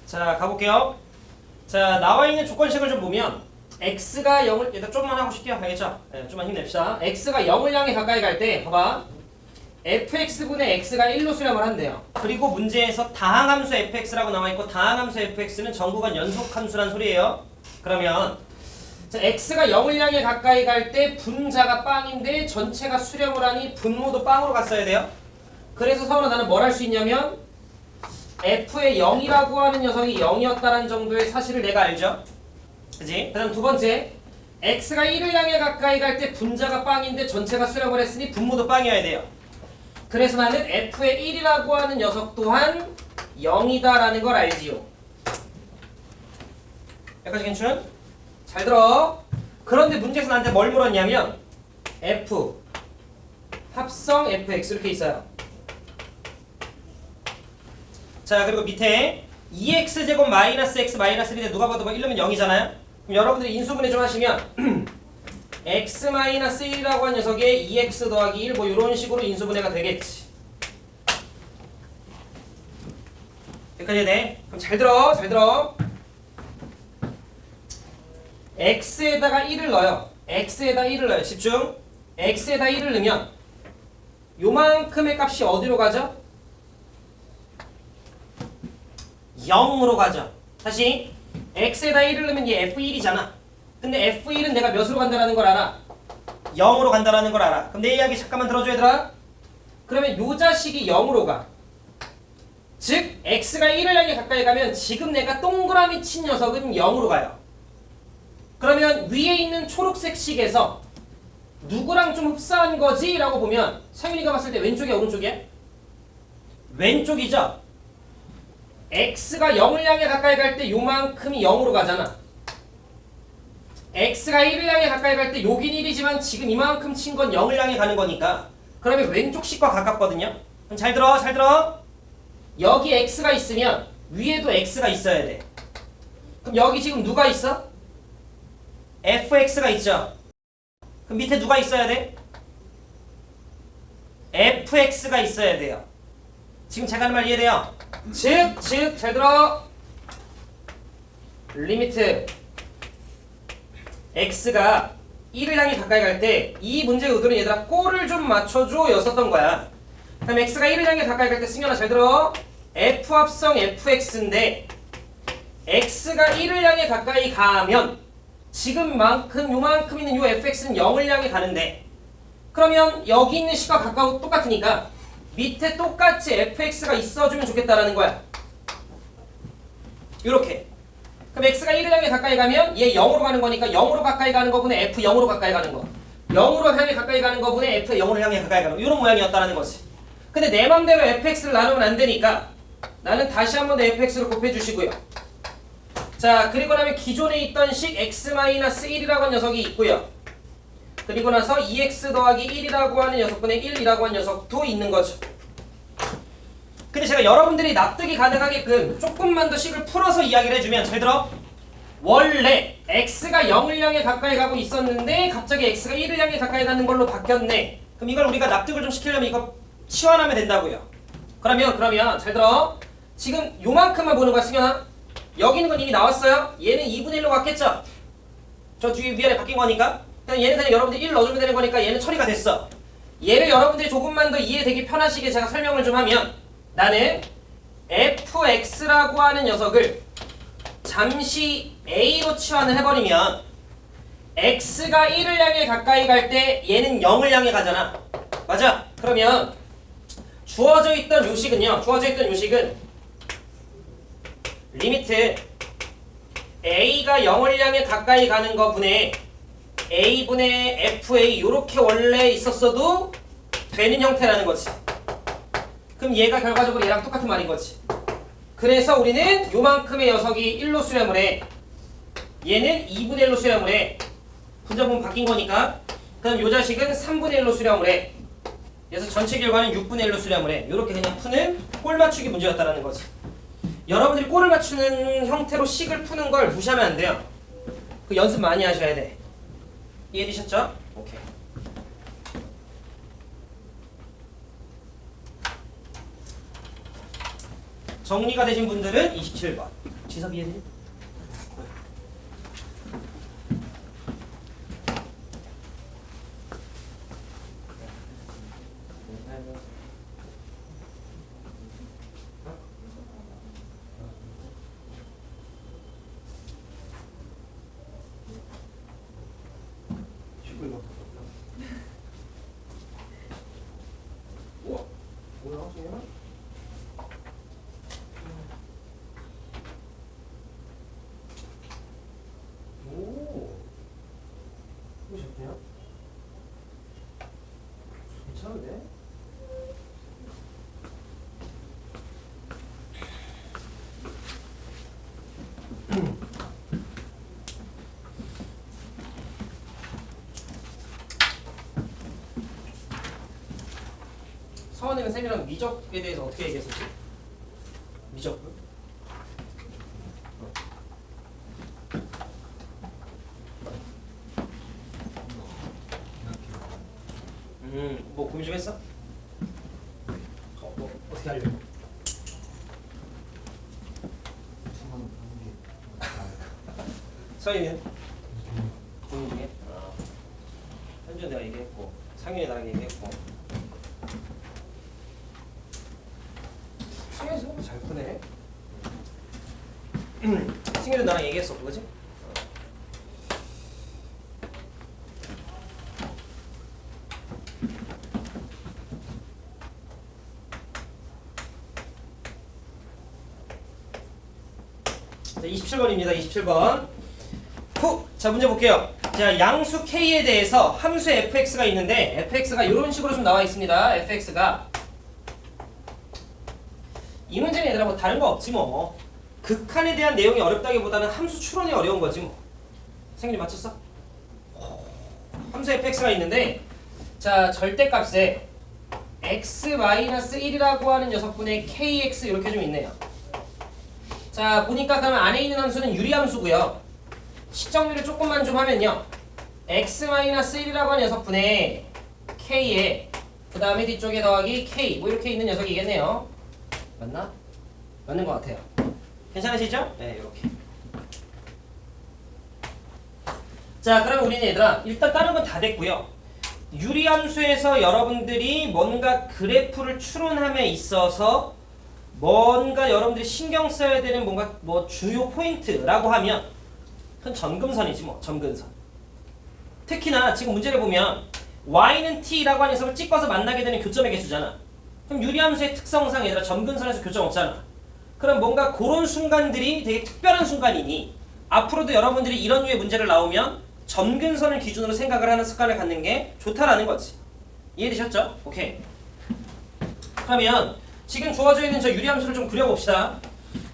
자, 가볼게요. 자, 나와 있는 조건식을 좀 보면 x가 0을 일단 좀만 하고 싶게요. 알겠죠? 네, 좀만 힘냅시다. x가 0을 향해 가까이 갈 때 봐봐. fx분의 x가 1로 수렴을 한대요. 그리고 문제에서 다항함수 fx라고 나와있고 다항함수 fx는 전구간 연속함수란 소리예요. 그러면 자, x가 0을 향해 가까이 갈 때 분자가 빵인데 전체가 수렴을 하니 분모도 빵으로 갔어야 돼요. 그래서 서원아 나는 뭘 할 수 있냐면 f의 0이라고 하는 녀석이 0이었다는 정도의 사실을 내가 알죠? 그지? 그 다음 두 번째, x가 1을 향해 가까이 갈 때 분자가 빵인데 전체가 수렴을 했으니 분모도 빵이어야 돼요. 그래서 나는 f의 1이라고 하는 녀석 또한 0이다라는 걸 알지요. 여기까지 괜찮? 잘 들어. 그런데 문제에서 나한테 뭘 물었냐면 f 합성 fx 이렇게 있어요. 자 그리고 밑에 2x제곱 마이너스 x 마이너스 1인데 누가 봐도 뭐 1넣으면 0이잖아요. 그럼 여러분들이 인수분해 좀 하시면 x 마이너스 1이라고 한 녀석에 2x 더하기 1 뭐 이런 식으로 인수분해가 되겠지. 여기까지 해야 돼. 그럼 잘 들어, 잘 들어. x에다가 1을 넣어요. x에다 1을 넣어요. 집중. x에다 1을 넣으면 요만큼의 값이 어디로 가죠? 0으로 가죠. 다시 x에다 1을 넣으면 얘 f1이잖아. 근데 f1은 내가 몇으로 간다라는 걸 알아? 0으로 간다라는 걸 알아. 그럼 내 이야기 잠깐만 들어줘 얘들아. 그러면 요 자식이 0으로 가. 즉 x가 1을 향해 가까이 가면 지금 내가 동그라미 친 녀석은 0으로 가요. 그러면 위에 있는 초록색 식에서 누구랑 좀 흡사한 거지? 라고 보면 상윤이가 봤을 때 왼쪽이야 오른쪽이야? 왼쪽이죠? x가 0을 향해 가까이 갈 때 요만큼이 0으로 가잖아. x가 1을 향해 가까이 갈 때 요긴 1이지만 지금 이만큼 친 건 0을 향해 가는 거니까 그러면 왼쪽 식과 가깝거든요. 그럼 잘 들어 잘 들어. 여기 x가 있으면 위에도 x가 있어야 돼. 그럼 여기 지금 누가 있어? fx가 있죠. 그럼 밑에 누가 있어야 돼? fx가 있어야 돼요. 지금 제가 하는 말 이해돼요? 즉 잘 들어. 리미트 x가 1을 향해 가까이 갈 때 이 문제의 의도는 얘들아 꼴을 좀 맞춰줘 였었던 거야. 그럼 x가 1을 향해 가까이 갈 때 승현아 잘 들어. f 합성 fx인데 x가 1을 향해 가까이 가면 지금만큼 요만큼 있는 요 fx는 0을 향해 가는데 그러면 여기 있는 식과 가까워 똑같으니까 밑에 똑같이 fx가 있어주면 좋겠다라는 거야. 요렇게. 그럼 x가 1을 향해 가까이 가면 얘 0으로 가는 거니까 0으로 가까이 가는 거분에 f 0으로 가까이 가는 거. 0으로 향해 가까이 가는 거분에 f 0으로 향해 가까이 가는 거. 이런 모양이었다라는 거지. 근데 내 맘대로 fx를 나누면 안 되니까 나는 다시 한 번 더 fx를 곱해주시고요. 자 그리고 나면 기존에 있던 식 x-1이라고 하는 녀석이 있고요. 그리고 나서 2x 더하기 1이라고 하는 녀석분의 1이라고 하는 녀석도 있는 거죠. 근데 제가 여러분들이 납득이 가능하게끔 조금만 더 식을 풀어서 이야기를 해주면 잘 들어. 원래 x가 0을 향해 가까이 가고 있었는데 갑자기 x가 1을 향해 가까이 가는 걸로 바뀌었네. 그럼 이걸 우리가 납득을 좀 시키려면 이거 치환하면 된다고요. 그러면 잘 들어. 지금 요만큼만 보는 거야 승현아. 여기 있는 건 이미 나왔어요. 얘는 2분의 1로 갔겠죠? 저 뒤에 위아래 바뀐 거니까 그냥 얘는 그냥 여러분들이 1 넣어주면 되는 거니까 얘는 처리가 됐어. 얘를 여러분들이 조금만 더 이해되기 편하시게 제가 설명을 좀 하면 나는 fx라고 하는 녀석을 잠시 a로 치환을 해버리면 x가 1을 향해 가까이 갈 때 얘는 0을 향해 가잖아. 맞아? 그러면 주어져 있던 요식은 리미트 a가 0을 향해 가까이 가는 거분에 a분의 fa 요렇게 원래 있었어도 되는 형태라는 거지. 그럼 얘가 결과적으로 얘랑 똑같은 말인 거지. 그래서 우리는 요만큼의 녀석이 1로 수렴을 해. 얘는 2분의 1로 수렴을 해. 분자분 바뀐 거니까. 그럼 요 자식은 3분의 1로 수렴을 해. 그래서 전체 결과는 6분의 1로 수렴을 해. 요렇게 그냥 푸는 꼴 맞추기 문제였다라는 거지. 여러분들이 꼴을 맞추는 형태로 식을 푸는 걸 무시하면 안 돼요. 그 연습 많이 하셔야 돼. 이해되셨죠? 오케이. 정리가 되신 분들은 27번. 지석 이해되니? 우와, 뭐야, 정말? 오, 이거 좋네요. 괜찮은데? 서원이는 쌤이랑 미적에 대해서 어떻게 얘기했었지? 고민 좀 했어? 뭐 어떻게 하려고? 서희는? 고민 중에? 현준 내가 얘기했고 상윤이 나랑 얘기했고 승현이 생각보다 잘 크네. 승현이 나랑 얘기했었고 그지? 자, 27번입니다. 27번. 자, 문제 볼게요. 자, 양수 K에 대해서 함수 fx가 있는데 fx가 이런 식으로 좀 나와 있습니다. fx가 이 문제는 얘들아 뭐 다른 거 없지 뭐. 극한에 대한 내용이 어렵다기보다는 함수 추론이 어려운 거지 뭐. 생일이 맞췄어? 함수 fx가 있는데 자, 절대값에 x-1이라고 하는 녀석분의 kx 이렇게 좀 있네요. 자, 보니까 그러면 안에 있는 함수는 유리함수고요. 시정률을 조금만 좀 하면요. x-1이라고 하는 녀석분의 k에 그 다음에 뒤쪽에 더하기 k 뭐 이렇게 있는 녀석이겠네요. 맞나? 맞는 것 같아요. 괜찮으시죠? 네, 이렇게. 자, 그러면 우리는 얘들아 일단 다른 건 다 됐고요. 유리함수에서 여러분들이 뭔가 그래프를 추론함에 있어서 뭔가 여러분들이 신경 써야 되는 뭔가 뭐 주요 포인트라고 하면 그건 점근선이지 뭐. 점근선. 특히나 지금 문제를 보면 y는 t라고 하는 녀석을 찍어서 만나게 되는 교점의 개수잖아. 그럼 유리함수의 특성상 얘들아 점근선에서 교점 없잖아. 그럼 뭔가 그런 순간들이 되게 특별한 순간이니 앞으로도 여러분들이 이런 류의 문제를 나오면 점근선을 기준으로 생각을 하는 습관을 갖는 게 좋다라는 거지. 이해되셨죠? 오케이. 그러면 지금 주어져 있는 저 유리함수를 좀 그려봅시다.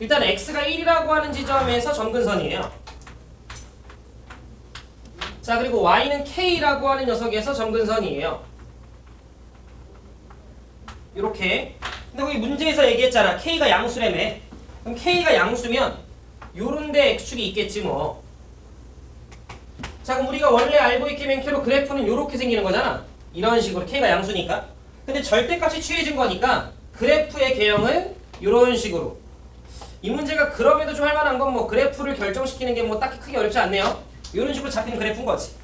일단 x가 1이라고 하는 지점에서 점근선이에요. 자, 그리고 y는 k라고 하는 녀석에서 점근선이에요. 이렇게. 근데 거기 문제에서 얘기했잖아. k가 양수라며. 그럼 k가 양수면 요런데 x축이 있겠지 뭐. 자, 그럼 우리가 원래 알고 있기 맨캐로 그래프는 요렇게 생기는 거잖아. 이런 식으로 k가 양수니까. 근데 절대값이 취해진 거니까 그래프의 개형은 이런 식으로. 이 문제가 그럼에도 좀 할만한 건 뭐 그래프를 결정시키는 게 뭐 딱히 크게 어렵지 않네요. 이런 식으로 잡히는 그래프인 거지.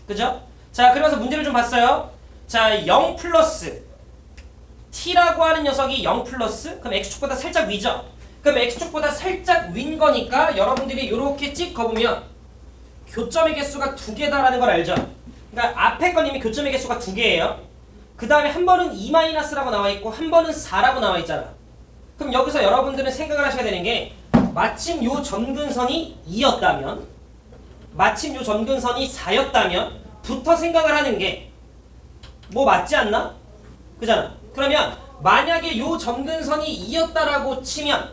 그죠? 자, 그러면서 문제를 좀 봤어요. 자, 0 플러스 t라고 하는 녀석이 0 플러스 그럼 x축보다 살짝 위죠? 그럼 x축보다 살짝 위인 거니까 여러분들이 이렇게 찍어보면 교점의 개수가 2개다라는 걸 알죠? 그러니까 앞에 건 이미 교점의 개수가 2개예요. 그 다음에 한 번은 2-라고 나와 있고 한 번은 4라고 나와 있잖아. 그럼 여기서 여러분들은 생각을 하셔야 되는 게 마침 요 점근선이 2였다면 마침 요 점근선이 4였다면 부터 생각을 하는 게 뭐 맞지 않나? 그잖아. 그러면 만약에 요 점근선이 2였다라고 치면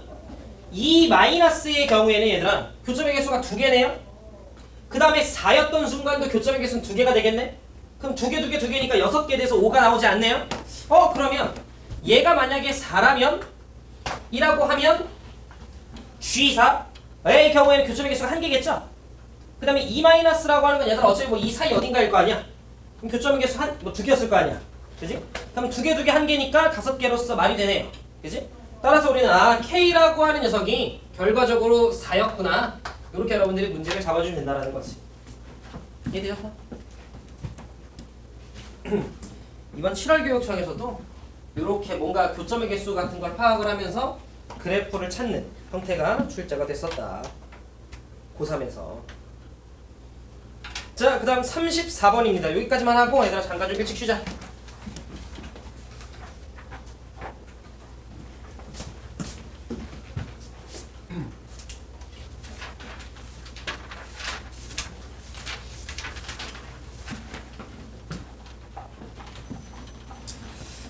2-의 경우에는 얘들아 교점의 개수가 2개네요. 그 다음에 4였던 순간도 교점의 개수는 2개가 되겠네? 그럼 2개니까 6개 돼서 5가 나오지 않네요? 그러면 얘가 만약에 4라면 이라고 하면 G4의 경우에는 교점의 개수가 1개겠죠? 그 다음에 2-라고 하는 건 얘들아 어차피 뭐 이 사이 어딘가일 거 아니야? 그럼 교점의 개수 뭐 2개였을 거 아니야? 그지? 그럼 2개 1개니까 5개로서 말이 되네요. 그지? 따라서 우리는 K라고 하는 녀석이 결과적으로 4였구나. 이렇게 여러분들이 문제를 잡아주면 된다는 거지. 이해되셨나? 이번 7월 교육청에서도 이렇게 뭔가 교점의 개수 같은 걸 파악을 하면서 그래프를 찾는 형태가 출제가 됐었다. 고3에서. 자, 그 다음 34번입니다. 여기까지만 하고 얘들아 잠깐 좀 일찍 쉬자.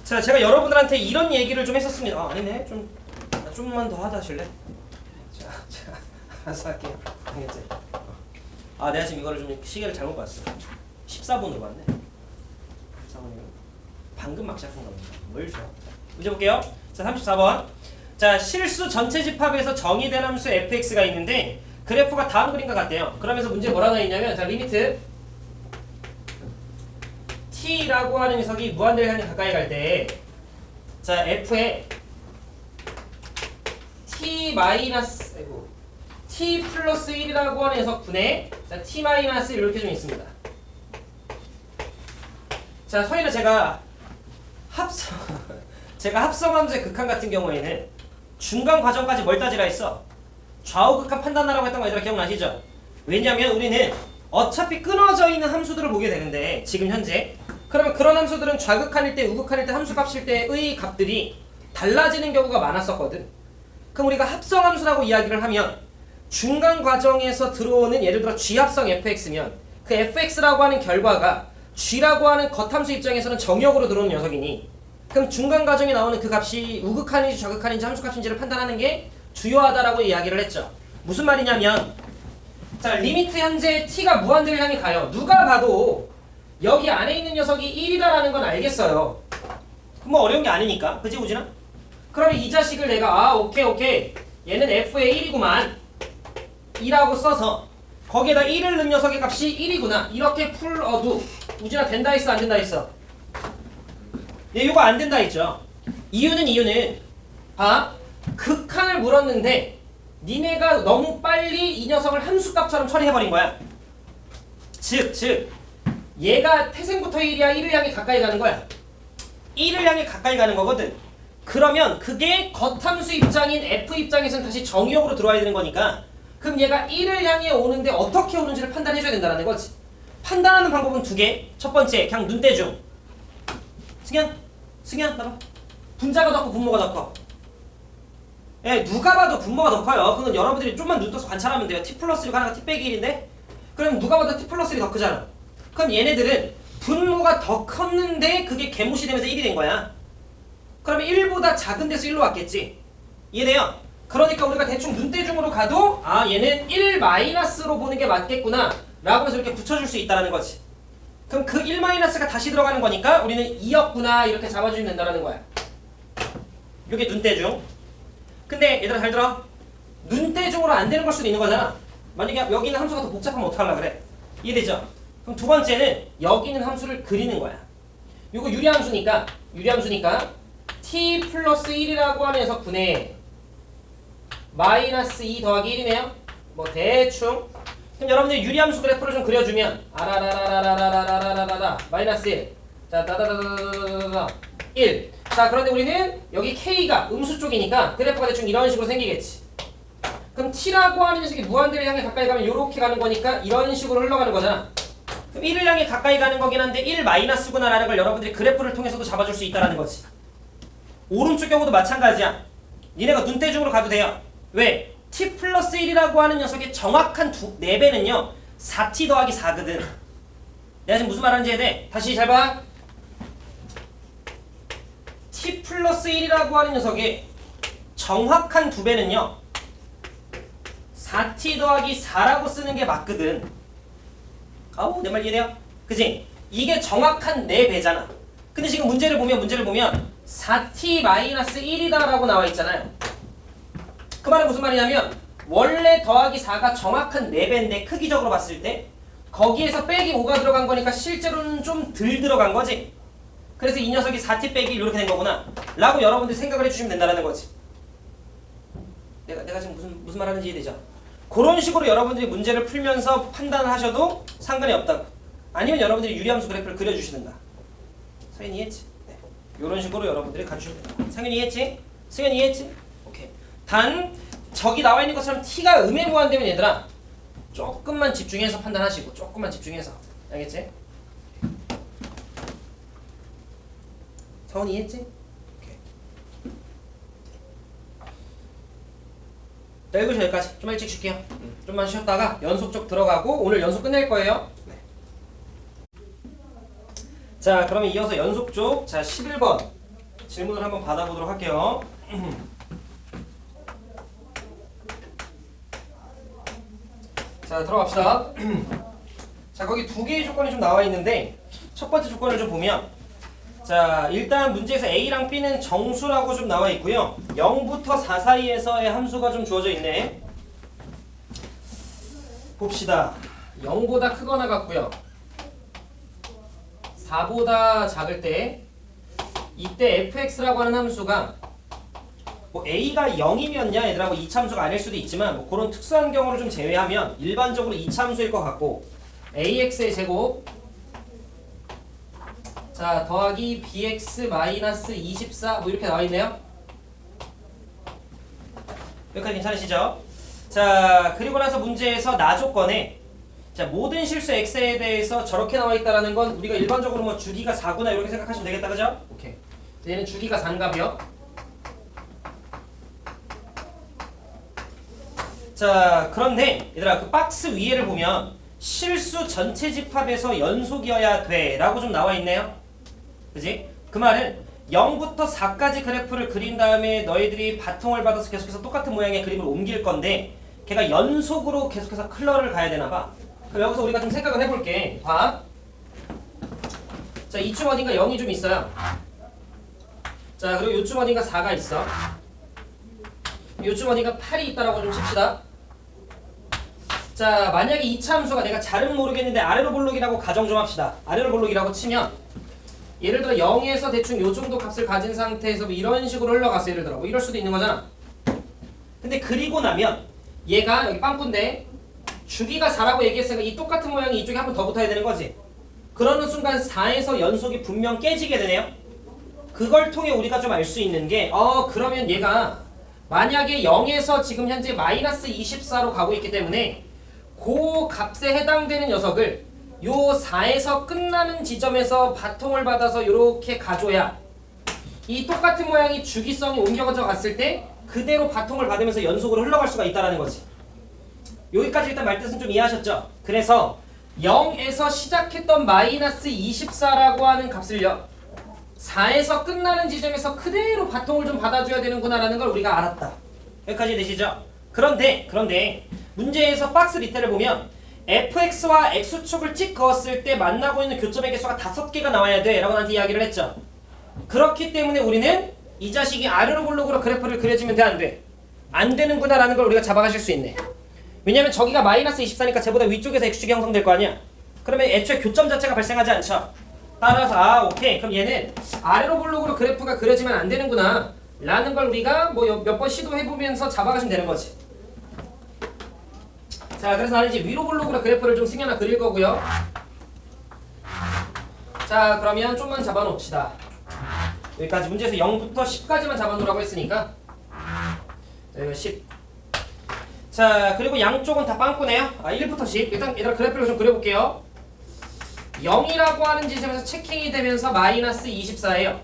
자, 제가 여러분들한테 이런 얘기를 좀 했었습니다. 아니네. 좀만 더 하다 하실래? 자, 알아서 할게요. 알겠지? 내가 지금 이거를 좀 시계를 잘못 봤어. 14분으로 봤네. 14분이면 방금 막 시작한 겁니다. 뭘 줘? 문제 볼게요. 자, 34번. 자, 실수 전체 집합에서 정의된 함수 fx가 있는데 그래프가 다음 그림과 같대요. 그러면서 문제 뭐라고 했냐면 자, 리미트 t라고 하는 녀석이 무한대를 향해 가까이 갈 때 자 f에 t 마이너스 t 플러스 1이라고 하는 녀석 분의 자, t 마이너스 1 이렇게 좀 있습니다. 자 서인은 제가 합성함수의 극한 같은 경우에는 중간 과정까지 뭘 따지라 했어? 좌우 극한 판단하라고 했던 거 얘들아 기억나시죠? 왜냐면 우리는 어차피 끊어져 있는 함수들을 보게 되는데 지금 현재 그러면 그런 함수들은 좌극한일 때 우극한일 때 함수값일 때의 값들이 달라지는 경우가 많았었거든. 그럼 우리가 합성함수라고 이야기를 하면 중간 과정에서 들어오는 예를 들어 g합성 fx면 그 fx라고 하는 결과가 g라고 하는 겉함수 입장에서는 정역으로 들어오는 녀석이니 그럼 중간 과정에 나오는 그 값이 우극한인지 좌극한인지 함수값인지를 판단하는 게 주요하다라고 이야기를 했죠. 무슨 말이냐면 자 리미트 현재 t가 무한대를 향해 가요. 누가 봐도 여기 안에 있는 녀석이 1이다라는 건 알겠어요. 뭐 어려운 게 아니니까. 그치 우진아? 그러면 이 자식을 내가 오케이 얘는 f의 1이구만 2라고 써서 거기에다 1을 넣은 녀석의 값이 1이구나 이렇게 풀어도 우진아 된다 했어 안 된다 했어? 네, 이거 안 된다 했죠. 이유는 극한을 물었는데 니네가 너무 빨리 이 녀석을 함수값처럼 처리해버린 거야. 즉 얘가 태생부터 1이야 1을 향해 가까이 가는 거야. 1을 향해 가까이 가는 거거든. 그러면 그게 겉함수 입장인 f 입장에서는 다시 정의역으로 들어와야 되는 거니까 그럼 얘가 1을 향해 오는데 어떻게 오는지를 판단해줘야 된다는 거지. 판단하는 방법은 두 개. 첫 번째 그냥 눈대중. 승현 나봐. 분자가 더 커 분모가 더 커? 예, 누가 봐도 분모가 더 커요. 그건 여러분들이 좀만 눈 떠서 관찰하면 돼요. t 플러스 1가 하나가 t 빼기 1인데 그럼 누가 봐도 t 플러스 1이 더 크잖아. 그럼 얘네들은 분모가 더 컸는데 그게 개무시 되면서 1이 된 거야. 그러면 1보다 작은 데서 1로 왔겠지. 이해돼요? 그러니까 우리가 대충 눈대중으로 가도 얘는 1 마이너스로 보는 게 맞겠구나 라고 해서 이렇게 붙여줄 수 있다는 거지. 그럼 그 1 마이너스가 다시 들어가는 거니까 우리는 2였구나 이렇게 잡아주면 된다는 거야. 이게 눈대중. 근데 얘들아 잘 들어. 눈대중으로 안 되는 걸 수도 있는 거잖아. 만약에 여기 있는 함수가 더 복잡하면 어떡하려고 그래? 이해되죠? 그럼 두 번째는 여기 있는 함수를 그리는 거야. 이거 유리함수니까 t 플러스 1이라고 하는 녀석 분의 마이너스 2 더하기 1이네요. 뭐 대충. 그럼 여러분들 유리함수 그래프를 좀 그려주면 마이너스 1 자 다다다다다다다 1 자 그런데 우리는 여기 k가 음수 쪽이니까 그래프가 대충 이런 식으로 생기겠지. 그럼 t라고 하는 녀석이 무한대를 향해 가까이 가면 이렇게 가는 거니까 이런 식으로 흘러가는 거잖아. 그럼 1을 향해 가까이 가는 거긴 한데 1 마이너스구나 라는 걸 여러분들이 그래프를 통해서도 잡아줄 수 있다는 거지. 오른쪽 경우도 마찬가지야. 니네가 눈대중으로 가도 돼요. 왜? t 플러스 1이라고 하는 녀석의 정확한 4배는요 4t 더하기 4거든. 내가 지금 무슨 말하는지 해야 돼? 다시 잘 봐. t 플러스 1이라고 하는 녀석의 정확한 2배는요 4t 더하기 4라고 쓰는 게 맞거든. 내 말 이해돼요? 그치? 이게 정확한 4배잖아. 근데 지금 문제를 보면 4t 마이너스 1이다 라고 나와 있잖아요. 그 말은 무슨 말이냐면 원래 더하기 4가 정확한 4배인데 크기적으로 봤을 때 거기에서 빼기 5가 들어간 거니까 실제로는 좀 덜 들어간 거지. 그래서 이 녀석이 4t 빼기 이렇게 된 거구나 라고 여러분들이 생각을 해주시면 된다는 거지. 내가 지금 무슨 말 하는지 이해되죠? 그런 식으로 여러분들이 문제를 풀면서 판단을 하셔도 상관이 없다고. 아니면 여러분들이 유리함수 그래프를 그려주시든가. 상현이 이해했지? 네. 이런 식으로 여러분들이 가주시면 된다. 상현이 이해했지? 승현이 이해했지? 오케이. 단 저기 나와 있는 것처럼 t가 음에 무한되면 얘들아 조금만 집중해서 판단하시고 조금만 집중해서 알겠지? 서원이 이해했지? 오케이. 자, 읽으셔 여기까지. 좀 일찍 쉴게요. 좀만 쉬었다가 연속 쪽 들어가고 오늘 연속 끝낼 거예요. 네. 자, 그러면 이어서 연속 쪽 자 11번 질문을 한번 받아보도록 할게요. 자, 들어갑시다. 자, 거기 두 개의 조건이 좀 나와 있는데 첫 번째 조건을 좀 보면 자, 일단 문제에서 A랑 B는 정수라고 좀 나와 있고요. 0부터 4 사이에서의 함수가 좀 주어져 있네. 봅시다. 0보다 크거나 같고요. 4보다 작을 때 이때 fx라고 하는 함수가 뭐 a가 0이면야 얘들아 뭐 이차함수가 아닐 수도 있지만 뭐 그런 특수한 경우를 좀 제외하면 일반적으로 이차함수일 것 같고 ax의 제곱 자 더하기 bx 마이너스 24 뭐 이렇게 나와 있네요. 여기까지 괜찮으시죠? 자 그리고 나서 문제에서 나 조건에 자 모든 실수 x에 대해서 저렇게 나와 있다라는 건 우리가 일반적으로 뭐 주기가 4구나 이렇게 생각하시면 되겠다 그죠? 오케이. 얘는 주기가 4인가요? 자 그런데 얘들아 그 박스 위에를 보면 실수 전체 집합에서 연속이어야 돼 라고 좀 나와 있네요. 그지? 그 말은 0부터 4까지 그래프를 그린 다음에 너희들이 바통을 받아서 계속해서 똑같은 모양의 그림을 옮길 건데 걔가 연속으로 계속해서 클러를 가야 되나 봐. 그럼 여기서 우리가 좀 생각을 해볼게. 봐. 자 이쯤 어딘가 0이 좀 있어요. 자 그리고 요쯤 어딘가 4가 있어. 요쯤 어딘가 8이 있다라고 좀 칩시다. 자 만약에 이차 함수가 내가 잘은 모르겠는데 아래로 볼록이라고 가정 좀 합시다. 아래로 볼록이라고 치면 예를 들어 0에서 대충 요 정도 값을 가진 상태에서 뭐 이런 식으로 흘러갔어. 예를 들어 뭐 이럴 수도 있는 거잖아. 근데 그리고 나면 얘가 여기 빵꾸인데 주기가 4라고 얘기했으니까 이 똑같은 모양이 이쪽에 한 번 더 붙어야 되는 거지. 그러는 순간 4에서 연속이 분명 깨지게 되네요. 그걸 통해 우리가 좀 알 수 있는 게 그러면 얘가 만약에 0에서 지금 현재 마이너스 24로 가고 있기 때문에 그 값에 해당되는 녀석을 요 4에서 끝나는 지점에서 바통을 받아서 이렇게 가줘야 이 똑같은 모양이 주기성이 옮겨져 갔을 때 그대로 바통을 받으면서 연속으로 흘러갈 수가 있다는 거지. 여기까지 일단 말뜻은 좀 이해하셨죠? 그래서 0에서 시작했던 마이너스 24라고 하는 값을요 4에서 끝나는 지점에서 그대로 바통을 좀 받아줘야 되는구나 라는 걸 우리가 알았다. 여기까지 되시죠? 그런데 문제에서 박스 밑에를 보면 fx와 x축을 찍 그었을 때 만나고 있는 교점의 개수가 5개가 나와야 돼 라고 나한테 이야기를 했죠. 그렇기 때문에 우리는 이 자식이 아래로 볼록으로 그래프를 그려주면 돼 안 돼? 안 되는구나 라는 걸 우리가 잡아가실 수 있네. 왜냐면 저기가 마이너스 24니까 쟤보다 위쪽에서 x축이 형성될 거 아니야. 그러면 애초에 교점 자체가 발생하지 않죠. 따라서 오케이 그럼 얘는 아래로 볼록으로 그래프가 그려지면 안 되는구나 라는 걸 우리가 뭐 몇 번 시도해보면서 잡아가시면 되는 거지. 자 그래서 나는 이제 위로 볼록으로 그래프를 좀 승현아 그릴 거고요. 자 그러면 좀만 잡아놓읍시다. 여기까지 문제에서 0부터 10까지만 잡아놓으라고 했으니까 자 이거 10. 자 그리고 양쪽은 다 빵꾸네요. 1부터 10 일단 얘들아 그래프를 좀 그려볼게요. 0이라고 하는 지점에서 체킹이 되면서 마이너스 24예요.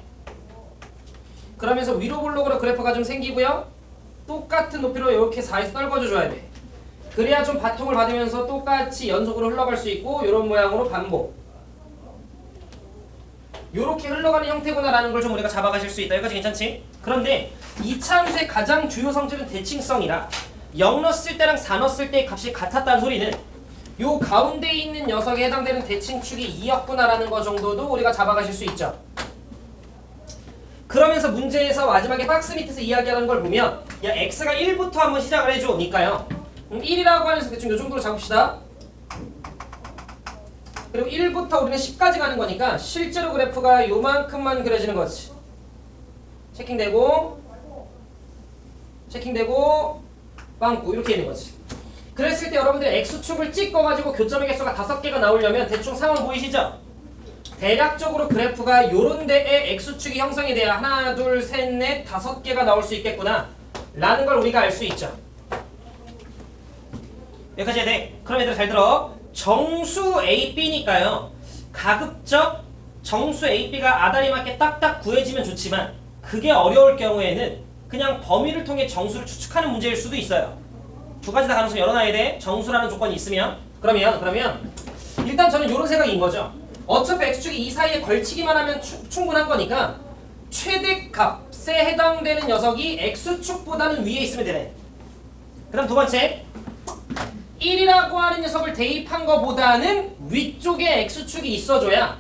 그러면서 위로 볼록으로 그래프가 좀 생기고요. 똑같은 높이로 이렇게 4에서 떨궈져 줘야 돼. 그래야 좀 바통을 받으면서 똑같이 연속으로 흘러갈 수 있고 이런 모양으로 반복. 요렇게 흘러가는 형태구나 라는 걸 좀 우리가 잡아가실 수 있다. 여기까지 괜찮지? 그런데 이차 함수의 가장 주요 성질은 대칭성이라 0 넣었을 때랑 4 넣었을 때의 값이 같았다는 소리는 요 가운데 있는 녀석에 해당되는 대칭축이 2였구나 라는 거 정도도 우리가 잡아가실 수 있죠. 그러면서 문제에서 마지막에 박스 밑에서 이야기하는 걸 보면 야 x가 1부터 한번 시작을 해줘 니까요 1이라고 하면서 대충 요 정도로 잡읍시다. 그리고 1부터 우리는 10까지 가는 거니까 실제로 그래프가 요만큼만 그려지는 거지. 체킹되고 빵꾸 이렇게 있는 거지. 그랬을 때 여러분들이 x축을 찍어가지고 교점의 개수가 5개가 나오려면 대충 상황 보이시죠? 대략적으로 그래프가 요런 데에 x축이 형성이 돼야 하나 둘 셋 넷 5개가 나올 수 있겠구나 라는 걸 우리가 알 수 있죠. 여기까지 해야 돼. 그럼 얘들아 잘 들어. 정수 AB니까요 가급적 정수 AB가 아다리 맞게 딱딱 구해지면 좋지만 그게 어려울 경우에는 그냥 범위를 통해 정수를 추측하는 문제일 수도 있어요. 두 가지 다 가능성 열어놔야 돼. 정수라는 조건이 있으면. 그러면 일단 저는 이런 생각인 거죠. 어차피 x축이 이 사이에 걸치기만 하면 충분한 거니까 최대 값에 해당되는 녀석이 x축보다는 위에 있으면 되네. 그 다음 두 번째 1이라고 하는 녀석을 대입한 거보다는 위쪽에 x축이 있어줘야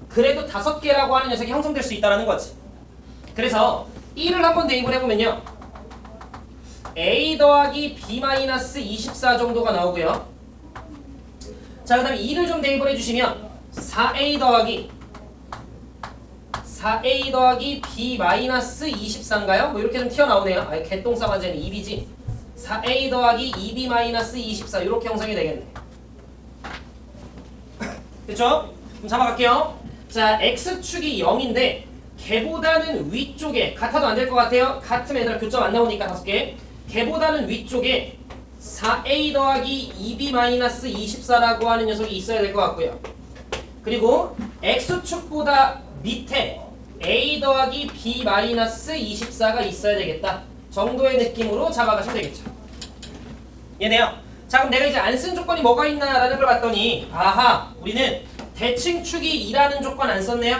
그래도 5개라고 하는 녀석이 형성될 수 있다는 거지. 그래서 1을 한번 대입을 해보면요 a 더하기 b 마이너스 24 정도가 나오고요. 자 그 다음에 2를 좀 대입을 해주시면 4a 더하기 4a 더하기 b 마이너스 24인가요? 뭐 이렇게 좀 튀어나오네요. 아, 개똥싸 완전히 2b지. 4a 더하기 2b 마이너스 24 이렇게 형성이 되겠네. 됐죠? 그럼 잡아갈게요. 자, x축이 0인데 걔보다는 위쪽에 같아도 안 될 것 같아요. 같으면 얘들아 교점 안 나오니까 5개. 걔보다는 위쪽에 4a 더하기 2b 마이너스 24라고 하는 녀석이 있어야 될 것 같고요. 그리고 x축보다 밑에 a 더하기 b 마이너스 24가 있어야 되겠다 정도의 느낌으로 잡아가시면 되겠죠. 얘네요. 자, 그럼 내가 이제 안 쓴 조건이 뭐가 있나라는 걸 봤더니 아하, 우리는 대칭축이 2라는 조건 안 썼네요.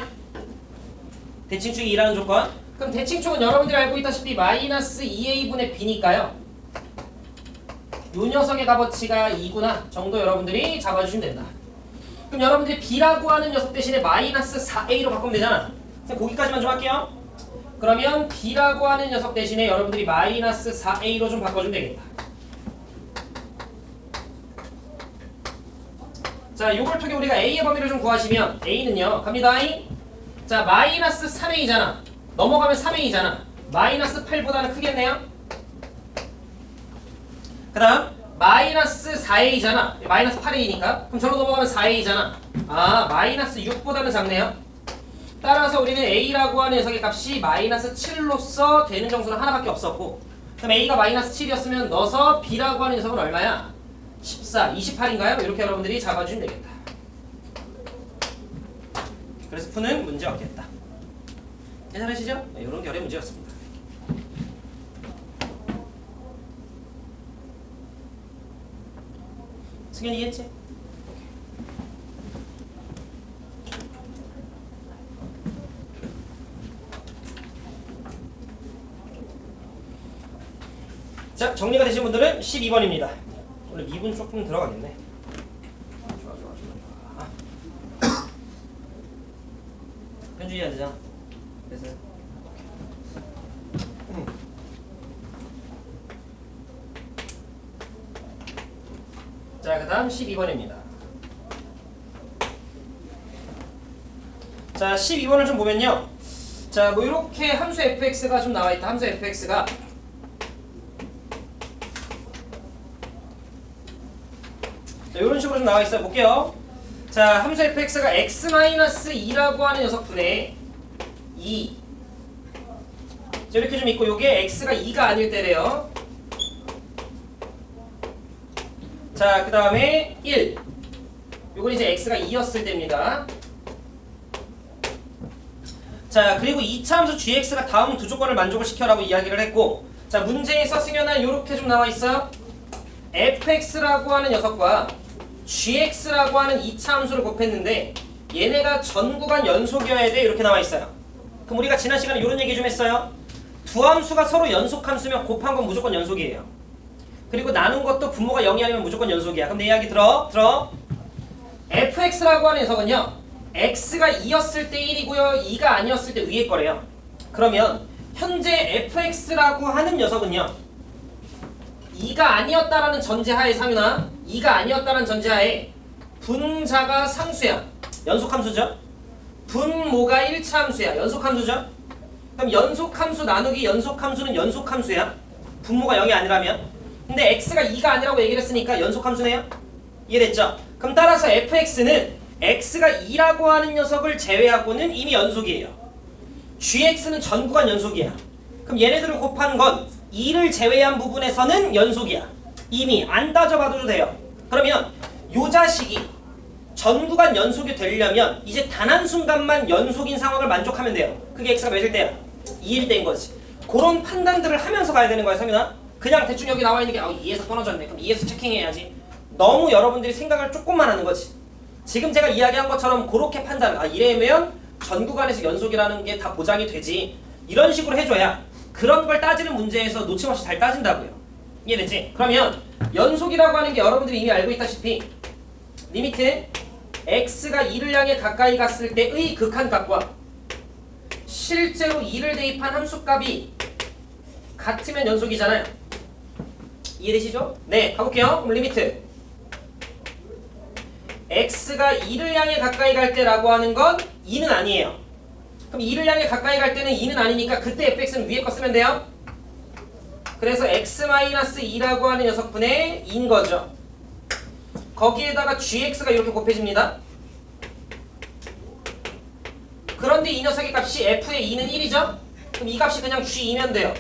대칭축이 2라는 조건. 그럼 대칭축은 여러분들이 알고 있다시피 마이너스 2a분의 b니까요. 요 녀석의 값어치가 2구나 정도 여러분들이 잡아주시면 된다. 그럼 여러분들이 b라고 하는 녀석 대신에 마이너스 4a로 바꾸면 되잖아. 그럼 거기까지만 좀 할게요. 그러면 b라고 하는 녀석 대신에 여러분들이 마이너스 4a로 좀 바꿔주면 되겠다. 자, 요걸 통해 우리가 a의 범위를 좀 구하시면 a는요 갑니다. 자, 마이너스 3a잖아. 넘어가면 3a잖아. 마이너스 8보다는 크겠네요. 그 다음 마이너스 4a잖아. 마이너스 8a니까 그럼 저로 넘어가면 4a잖아. 아, 마이너스 6보다는 작네요. 따라서 우리는 a라고 하는 녀석의 값이 마이너스 7로서 되는 정수는 하나밖에 없었고, 그럼 a가 마이너스 7이었으면 넣어서 b라고 하는 녀석은 얼마야? 14, 28인가요? 이렇게 여러분들이 잡아주시면 되겠다. 그래서 푸는 문제 없겠다. 괜찮으시죠? 네, 이런 결의 문제였습니다. 승현이 이해했지? 자, 정리가 되신 분들은 12번입니다. 원래 미분 조금 들어가겠네. 좋아. 현준이 안 되잖아. 그래서 자, 그 다음 12번입니다. 자, 12번을 좀 보면요. 자, 뭐 이렇게 함수 fx가 좀 나와있다. 함수 fx가 자, 이런 식으로 좀 나와있어요. 볼게요. 자, 함수 fx가 x-2라고 하는 녀석분의 2 자, 이렇게 좀 있고 요게 x가 2가 아닐 때래요. 자, 그 다음에 1 요건 이제 x가 2였을 때입니다. 자, 그리고 2차 함수 gx가 다음 두 조건을 만족을 시켜라고 이야기를 했고, 자, 문제에서 승현아 요렇게 좀 나와있어요. fx라고 하는 녀석과 gx라고 하는 2차 함수를 곱했는데 얘네가 전 구간 연속이어야 돼 이렇게 나와있어요. 그럼 우리가 지난 시간에 이런 얘기 좀 했어요. 두 함수가 서로 연속 함수면 곱한 건 무조건 연속이에요. 그리고 나눈 것도 분모가 0이 아니면 무조건 연속이야. 그럼 내 이야기 들어. fx라고 하는 녀석은요 x가 2였을 때 1이고요 2가 아니었을 때 위에 거래요. 그러면 현재 fx라고 하는 녀석은요 2가 아니었다라는 전제하에 상윤아 2가 아니었다라는 전제하에 분자가 상수야. 연속함수죠. 분모가 1차 함수야. 연속함수죠. 그럼 연속함수 나누기 연속함수는 연속함수야. 분모가 0이 아니라면. 근데 x가 2가 아니라고 얘기를 했으니까 연속함수네요. 이해됐죠? 그럼 따라서 fx는 x가 2라고 하는 녀석을 제외하고는 이미 연속이에요. gx는 전 구간 연속이야. 그럼 얘네들을 곱한 건 2를 제외한 부분에서는 연속이야. 이미 안 따져봐도 돼요. 그러면 요 자식이 전 구간 연속이 되려면 이제 단 한순간만 연속인 상황을 만족하면 돼요. 그게 x가 몇일 때야? 2일 때인 거지. 그런 판단들을 하면서 가야 되는 거야, 성윤아. 그냥 대충 여기 나와 있는 게 2에서 떨어졌네. 그럼 2에서 체킹해야지. 너무 여러분들이 생각을 조금만 하는 거지. 지금 제가 이야기한 것처럼 그렇게 판단, 이래면 전 구간에서 연속이라는 게 다 보장이 되지. 이런 식으로 해줘야 그런 걸 따지는 문제에서 놓침없이 잘 따진다고요. 이해되지? 그러면 연속이라고 하는 게 여러분들이 이미 알고 있다시피 리미트 x가 2를 향해 가까이 갔을 때의 극한값과 실제로 2를 대입한 함수값이 같으면 연속이잖아요. 이해되시죠? 네, 가볼게요. 그럼 리미트 x가 2를 향해 가까이 갈 때라고 하는 건 2는 아니에요. 그럼 2를 향해 가까이 갈 때는 2는 아니니까 그때 fx는 위에 거 쓰면 돼요. 그래서 x-2라고 하는 녀석분의 2인 거죠. 거기에다가 gx가 이렇게 곱해집니다. 그런데 이 녀석의 값이 f의 2는 1이죠? 그럼 이 값이 그냥 g2면 돼요.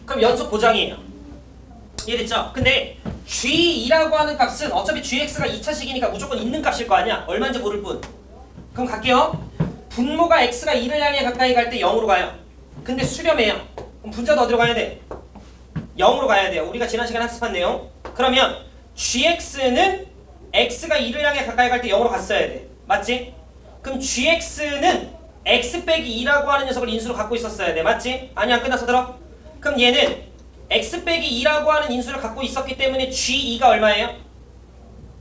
그럼 연속 보장이에요. 이해됐죠? 근데 g2라고 하는 값은 어차피 gx가 2차식이니까 무조건 있는 값일 거 아니야? 얼마인지 모를 뿐. 그럼 갈게요. 분모가 x가 2를 향해 가까이 갈 때 0으로 가요. 근데 수렴해요. 그럼 분자도 어디로 가야 돼? 0으로 가야 돼요. 우리가 지난 시간에 학습한 내용. 그러면 gx는 x가 2를 향해 가까이 갈 때 0으로 갔어야 돼. 맞지? 그럼 gx는 x 빼기 2라고 하는 녀석을 인수로 갖고 있었어야 돼. 맞지? 아니 안 끝나서 들어? 그럼 얘는 x 빼기 2라고 하는 인수를 갖고 있었기 때문에 g2가 얼마예요?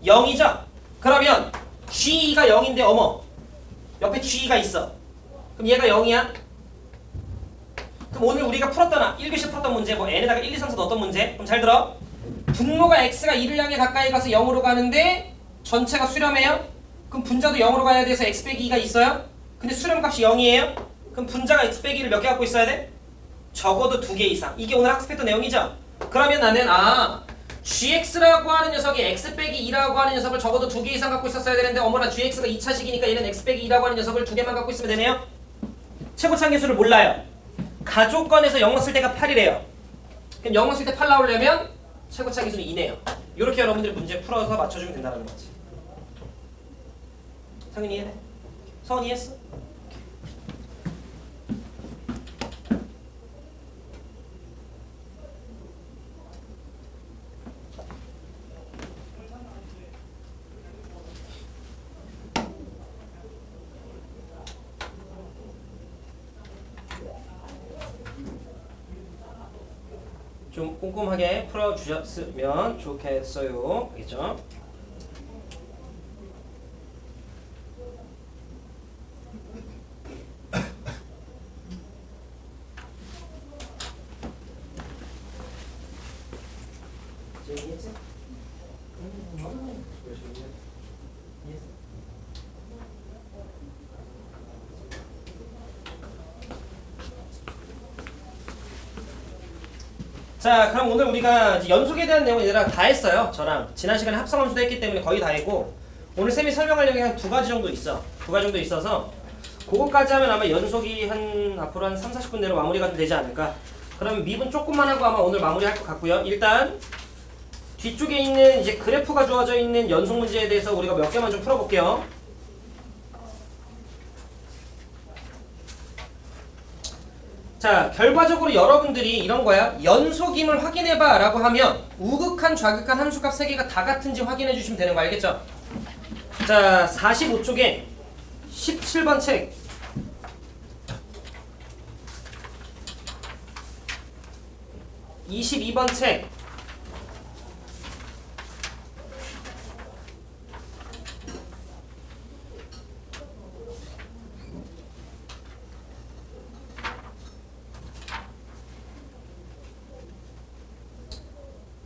0이죠? 그러면 g2가 0인데 어머 옆에 g가 있어. 그럼 얘가 0이야? 그럼 오늘 우리가 풀었던 1교시 풀었던 문제 뭐 n에다가 1, 2, 3, 4 넣었던 문제 그럼 잘 들어. 분모가 x가 2를 향해 가까이 가서 0으로 가는데 전체가 수렴해요? 그럼 분자도 0으로 가야 돼서 x 빼기 2가 있어요? 근데 수렴값이 0이에요? 그럼 분자가 x 빼기 1을 몇 개 갖고 있어야 돼? 적어도 2개 이상. 이게 오늘 학습했던 내용이죠? 그러면 나는 gx라고 하는 녀석이 x 빼기 2라고 하는 녀석을 적어도 2개 이상 갖고 있었어야 되는데 어머나 gx가 2차식이니까 얘는 x 빼기 2라고 하는 녀석을 2개만 갖고 있으면 되네요? 최고차계수를 몰라요. 가족권에서 0 넣었을 때가 8이래요. 그럼 0 넣었을 때 8 나오려면 최고차계수는 2네요. 이렇게 여러분들 문제 풀어서 맞춰주면 된다는 거지. 상윤이 이해돼? 서원 이해했어? 좀 꼼꼼하게 풀어주셨으면 좋겠어요. 알겠죠? 이해했어? 자, 그럼 오늘 우리가 이제 연속에 대한 내용을 얘들아 다 했어요. 저랑 지난 시간에 합성함수도 했기 때문에 거의 다 했고 오늘 쌤이 설명할 내용이 한 2가지 정도 있어. 2가지 정도 있어서 그거까지 하면 아마 연속이 한 앞으로 한 3, 40분 내로 마무리가 좀 되지 않을까. 그럼 미분 조금만 하고 아마 오늘 마무리할 것 같고요. 일단 뒤쪽에 있는 이제 그래프가 주어져 있는 연속 문제에 대해서 우리가 몇 개만 좀 풀어볼게요. 자, 결과적으로 여러분들이 이런 거야. 연속임을 확인해봐 라고 하면 우극한, 좌극한 함수값 3개가 다 같은지 확인해 주시면 되는 거 알겠죠? 자, 45쪽에 17번 책 22번 책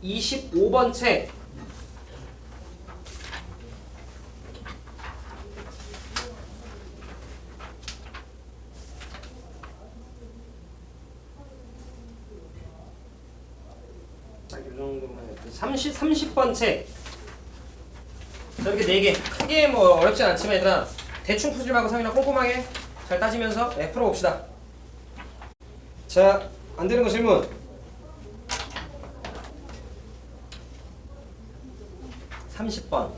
25번 책 딱 이 정도만 해도 30번 책 자, 이렇게 4개 크게 뭐 어렵진 않지만 얘들아 대충 풀지 말고 상이나 꼼꼼하게 잘 따지면서 풀어봅시다. 자, 안 되는 거 질문. 30번,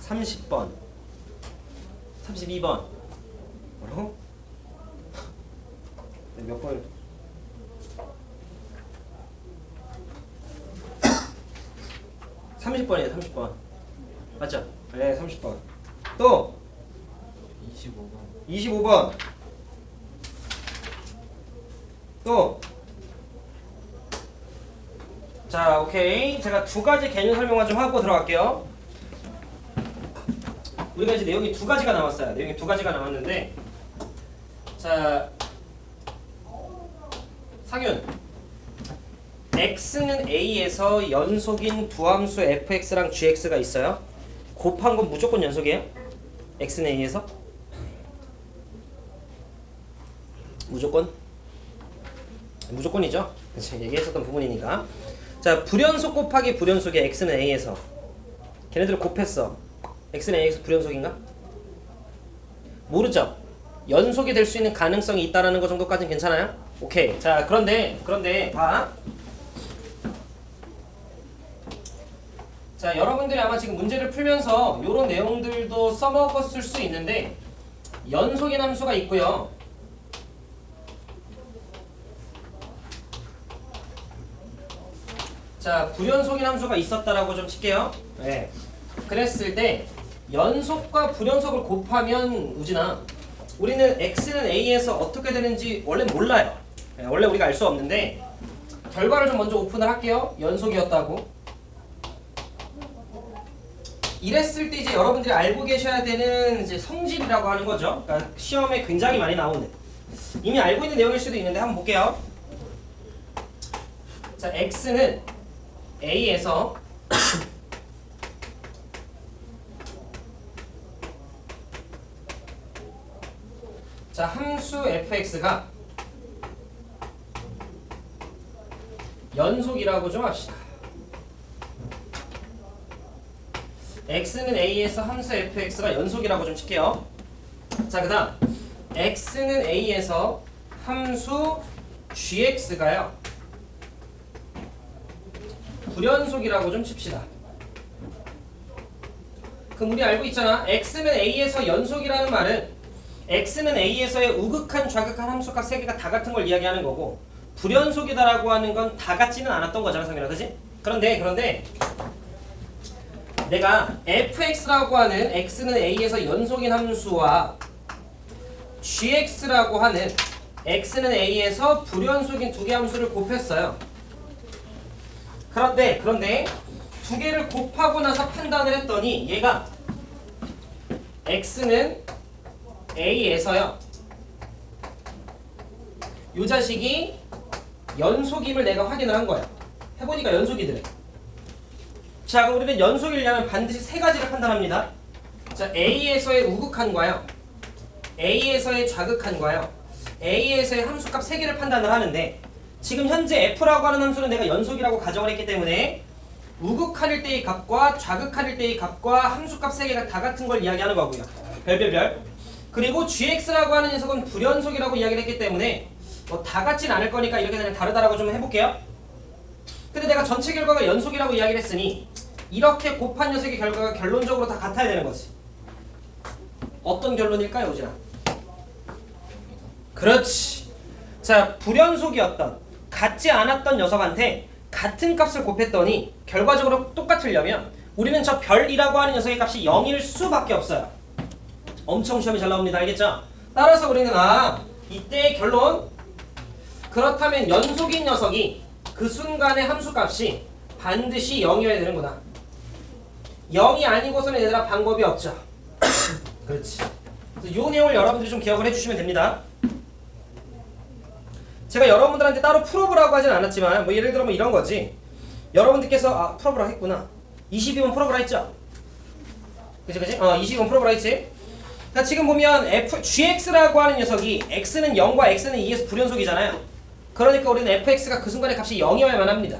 30번, 32번. 뭐라고? 몇 번? 30번이에요, 30번. 맞죠? 네, 30번. 또 25번. 25번. 또 자, 오케이. 제가 2가지 개념 설명만 좀 하고 들어갈게요. 우리가 이제 내용이 2가지가 남았어요. 내용이 2가지가 남았는데, 자, 상윤, x는 a에서 연속인 두 함수 fx랑 gx가 있어요. 곱한 건 무조건 연속이에요? x는 a에서? 무조건이죠. 그치? 얘기했었던 부분이니까. 자, 불연속 곱하기 불연속의 x는 a에서 걔네들을 곱했어. x는 a에서 불연속인가? 모르죠. 연속이 될 수 있는 가능성이 있다라는 거 정도까지는 괜찮아요? 오케이. 자, 그런데 봐. 자, 여러분들이 아마 지금 문제를 풀면서 이런 내용들도 써먹었을 수 있는데 연속인 함수가 있고요. 자, 불연속인 함수가 있었다라고 좀 칠게요. 네. 그랬을 때 연속과 불연속을 곱하면 우진아, 우리는 x는 a에서 어떻게 되는지 원래 몰라요. 네, 원래 우리가 알 수 없는데 결과를 좀 먼저 오픈을 할게요. 연속이었다고. 이랬을 때 이제 여러분들이 알고 계셔야 되는 이제 성질이라고 하는 거죠. 그러니까 시험에 굉장히 많이 나오는, 이미 알고 있는 내용일 수도 있는데 한번 볼게요. 자, x는 a에서 자, 함수 fx가 연속이라고 좀 합시다. x는 a에서 함수 fx가 연속이라고 좀 칠게요. 자, 그 다음 x는 a에서 함수 gx가요 불연속이라고 좀 칩시다. 그럼 우리 알고 있잖아. x는 a에서 연속이라는 말은 x는 a에서의 우극한 좌극한 함수값 3개가 다 같은 걸 이야기하는 거고, 불연속이다라고 하는 건 다 같지는 않았던 거잖아, 성현아, 그지? 그런데 내가 fx라고 하는 x는 a에서 연속인 함수와 gx라고 하는 x는 a에서 불연속인 두 개 함수를 곱했어요. 그런데 두 개를 곱하고 나서 판단을 했더니 얘가 x는 a에서요, 요 자식이 연속임을 내가 확인을 한 거야. 해보니까 연속이더래. 자, 그럼 우리는 연속이려면 반드시 세 가지를 판단합니다. 자, a에서의 우극한과요, a에서의 좌극한과요, a에서의 함수값 3개를 판단을 하는데, 지금 현재 f라고 하는 함수는 내가 연속이라고 가정을 했기 때문에 우극한일 때의 값과 좌극한일 때의 값과 함수값 3개가 다 같은 걸 이야기하는 거고요. 별별별. 그리고 gx라고 하는 녀석은 불연속이라고 이야기를 했기 때문에 뭐 다 같진 않을 거니까 이렇게 그냥 다르다라고 좀 해볼게요. 근데 내가 전체 결과가 연속이라고 이야기를 했으니 이렇게 곱한 녀석의 결과가 결론적으로 다 같아야 되는 거지. 어떤 결론일까요, 우진아? 그렇지. 자, 불연속이었던, 같지 않았던 녀석한테 같은 값을 곱했더니 결과적으로 똑같으려면 우리는 저 별이라고 하는 녀석의 값이 0일 수밖에 없어요. 엄청 시험이 잘 나옵니다. 알겠죠? 따라서 우리는 이때의 결론, 그렇다면 연속인 녀석이 그 순간의 함수값이 반드시 0이어야 되는구나. 0이 아니고서는 얘들아 방법이 없죠. 그렇지. 이 내용을 여러분들이 좀 기억을 해주시면 됩니다. 제가 여러분들한테 따로 풀어보라고 하진 않았지만 뭐 예를 들어 뭐 이런 거지. 여러분들께서 풀어보라 했구나. 22번 풀어보라 했죠? 그치? 22번 풀어보라 했지? 그러니까 지금 보면 gx라고 하는 녀석이 x는 0과 x는 2에서 불연속이잖아요. 그러니까 우리는 fx가 그 순간의 값이 0이어야만 합니다.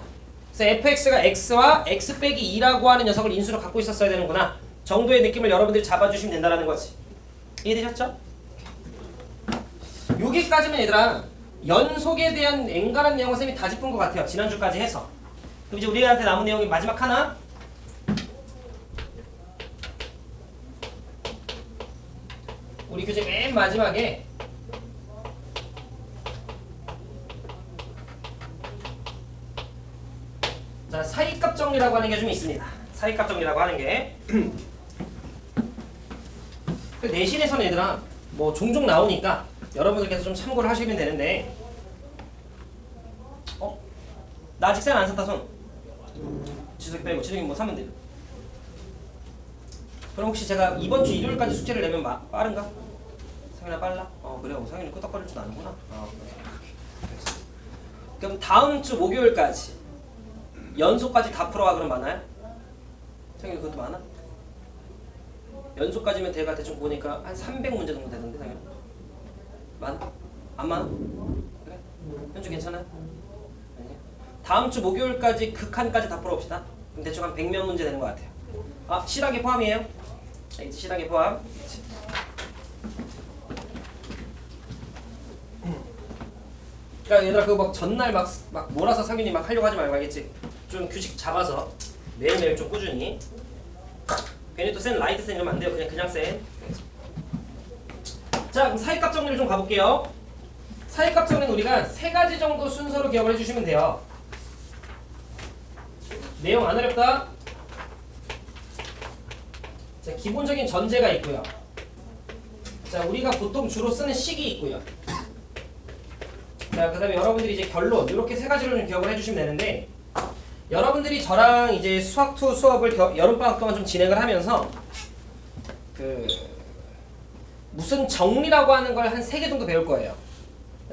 그래서 fx가 x와 x 빼기 2라고 하는 녀석을 인수로 갖고 있었어야 되는구나 정도의 느낌을 여러분들이 잡아주시면 된다는 거지. 이해되셨죠? 여기까지면 얘들아 연속에 대한 앵간한 내용을 쌤이 다 짚은 것 같아요. 지난주까지 해서. 그럼 이제 우리한테 남은 내용이 마지막 하나. 우리 교재 맨 마지막에 자, 사이값 정리라고 하는 게 좀 있습니다. 사이값 정리라고 하는 게 내신에서는 얘들아 뭐 종종 나오니까 여러분들께서 좀 참고를 하시면 되는데, 나 아직 쌤 안 샀다 손. 지석이 빼고 지석이 뭐 사면 돼요. 그럼 혹시 제가 이번 주 일요일까지 숙제를 내면 빠른가? 상현아 빨라? 그래. 상현이 끄덕거릴 줄 아는구나. 그래. 그럼 다음 주 목요일까지 연속까지 다 풀어와. 그럼 많아요? 상현이 그것도 많아? 연속까지면 대가 대충 보니까 한 300문제 정도 되던데 상현아? 많아? 안 많아? 그래? 현주 괜찮아? 아니야? 다음 주 목요일까지 극한까지 다 풀어봅시다. 그럼 대충 한 100몇 문제 되는 것 같아요. 아, 실학이 포함이에요? 알겠지? 실학이 포함. 그치. 그러니까 얘들아 그거 막 전날 막 몰아서 상윤이 막 하려고 하지 말고 알겠지? 좀 규칙 잡아서 매일매일 좀 꾸준히. 괜히 또 센 라이트 센 이러면 안 돼요. 그냥 센. 자, 그럼 사이값 정리를 좀 가볼게요. 사이값 정리는 우리가 세 가지 정도 순서로 기억을 해주시면 돼요. 내용 안 어렵다. 자, 기본적인 전제가 있고요. 자, 우리가 보통 주로 쓰는 식이 있고요. 자, 그 다음에 여러분들이 이제 결론 이렇게 세 가지로 좀 기억을 해주시면 되는데, 여러분들이 저랑 이제 수학2 수업을 여름방학 동안 좀 진행을 하면서 무슨 정리라고 하는 걸 한 3개 정도 배울 거예요.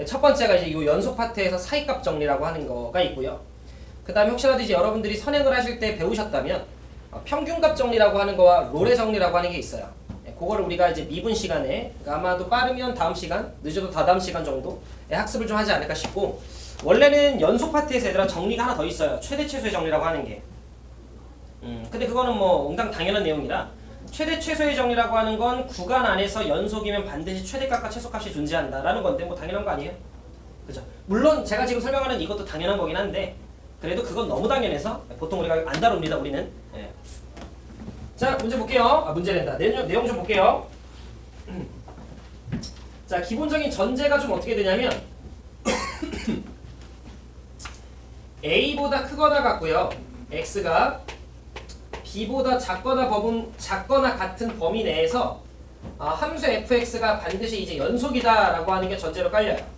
첫 번째가 이제 이 연속 파트에서 사이값 정리라고 하는 거가 있고요. 그 다음에 혹시라도 이제 여러분들이 선행을 하실 때 배우셨다면 평균값 정리라고 하는 거와 롤의 정리라고 하는 게 있어요. 그거를 우리가 이제 미분 시간에, 그러니까 아마도 빠르면 다음 시간, 늦어도 다다음 시간 정도 학습을 좀 하지 않을까 싶고, 원래는 연속 파트에서 얘들아 정리가 하나 더 있어요. 최대 최소의 정리라고 하는 게. 근데 그거는 뭐 옹당 당연한 내용이라, 최대 최소의 정리라고 하는 건 구간 안에서 연속이면 반드시 최대값과 최소값이 존재한다라는 건데 뭐 당연한 거 아니에요? 그죠? 물론 제가 지금 설명하는 이것도 당연한 거긴 한데, 그래도 그건 너무 당연해서 보통 우리가 안 다룹니다. 우리는. 예. 자, 문제 볼게요. 문제된다. 내용 좀 볼게요. 자, 기본적인 전제가 좀 어떻게 되냐면 A보다 크거나 같고요. X가 B보다 작거나 같은 범위 내에서 함수 fx가 반드시 이제 연속이다라고 하는 게 전제로 깔려요.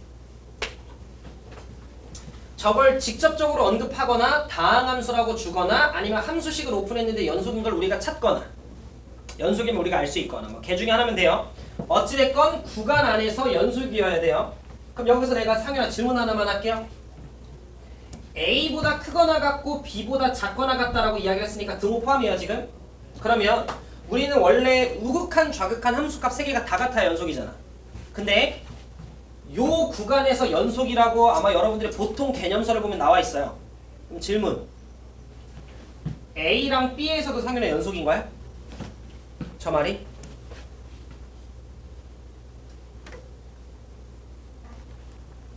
저걸 직접적으로 언급하거나 다항함수라고 주거나 아니면 함수식을 오픈했는데 연속인 걸 우리가 찾거나, 연속이면 우리가 알 수 있거나 뭐 개 중에 하나면 돼요. 어찌됐건 구간 안에서 연속이어야 돼요. 그럼 여기서 내가 상현아 질문 하나만 할게요. A보다 크거나 같고 B보다 작거나 같다라고 이야기를 했으니까 등호 포함이에요 지금. 그러면 우리는 원래 우극한 좌극한 함수값 3개가 다 같아야 연속이잖아. 근데 요 구간에서 연속이라고 아마 여러분들이 보통 개념서를 보면 나와 있어요. 그럼 질문, A랑 B에서도 상윤아 연속인 거야? 저 말이?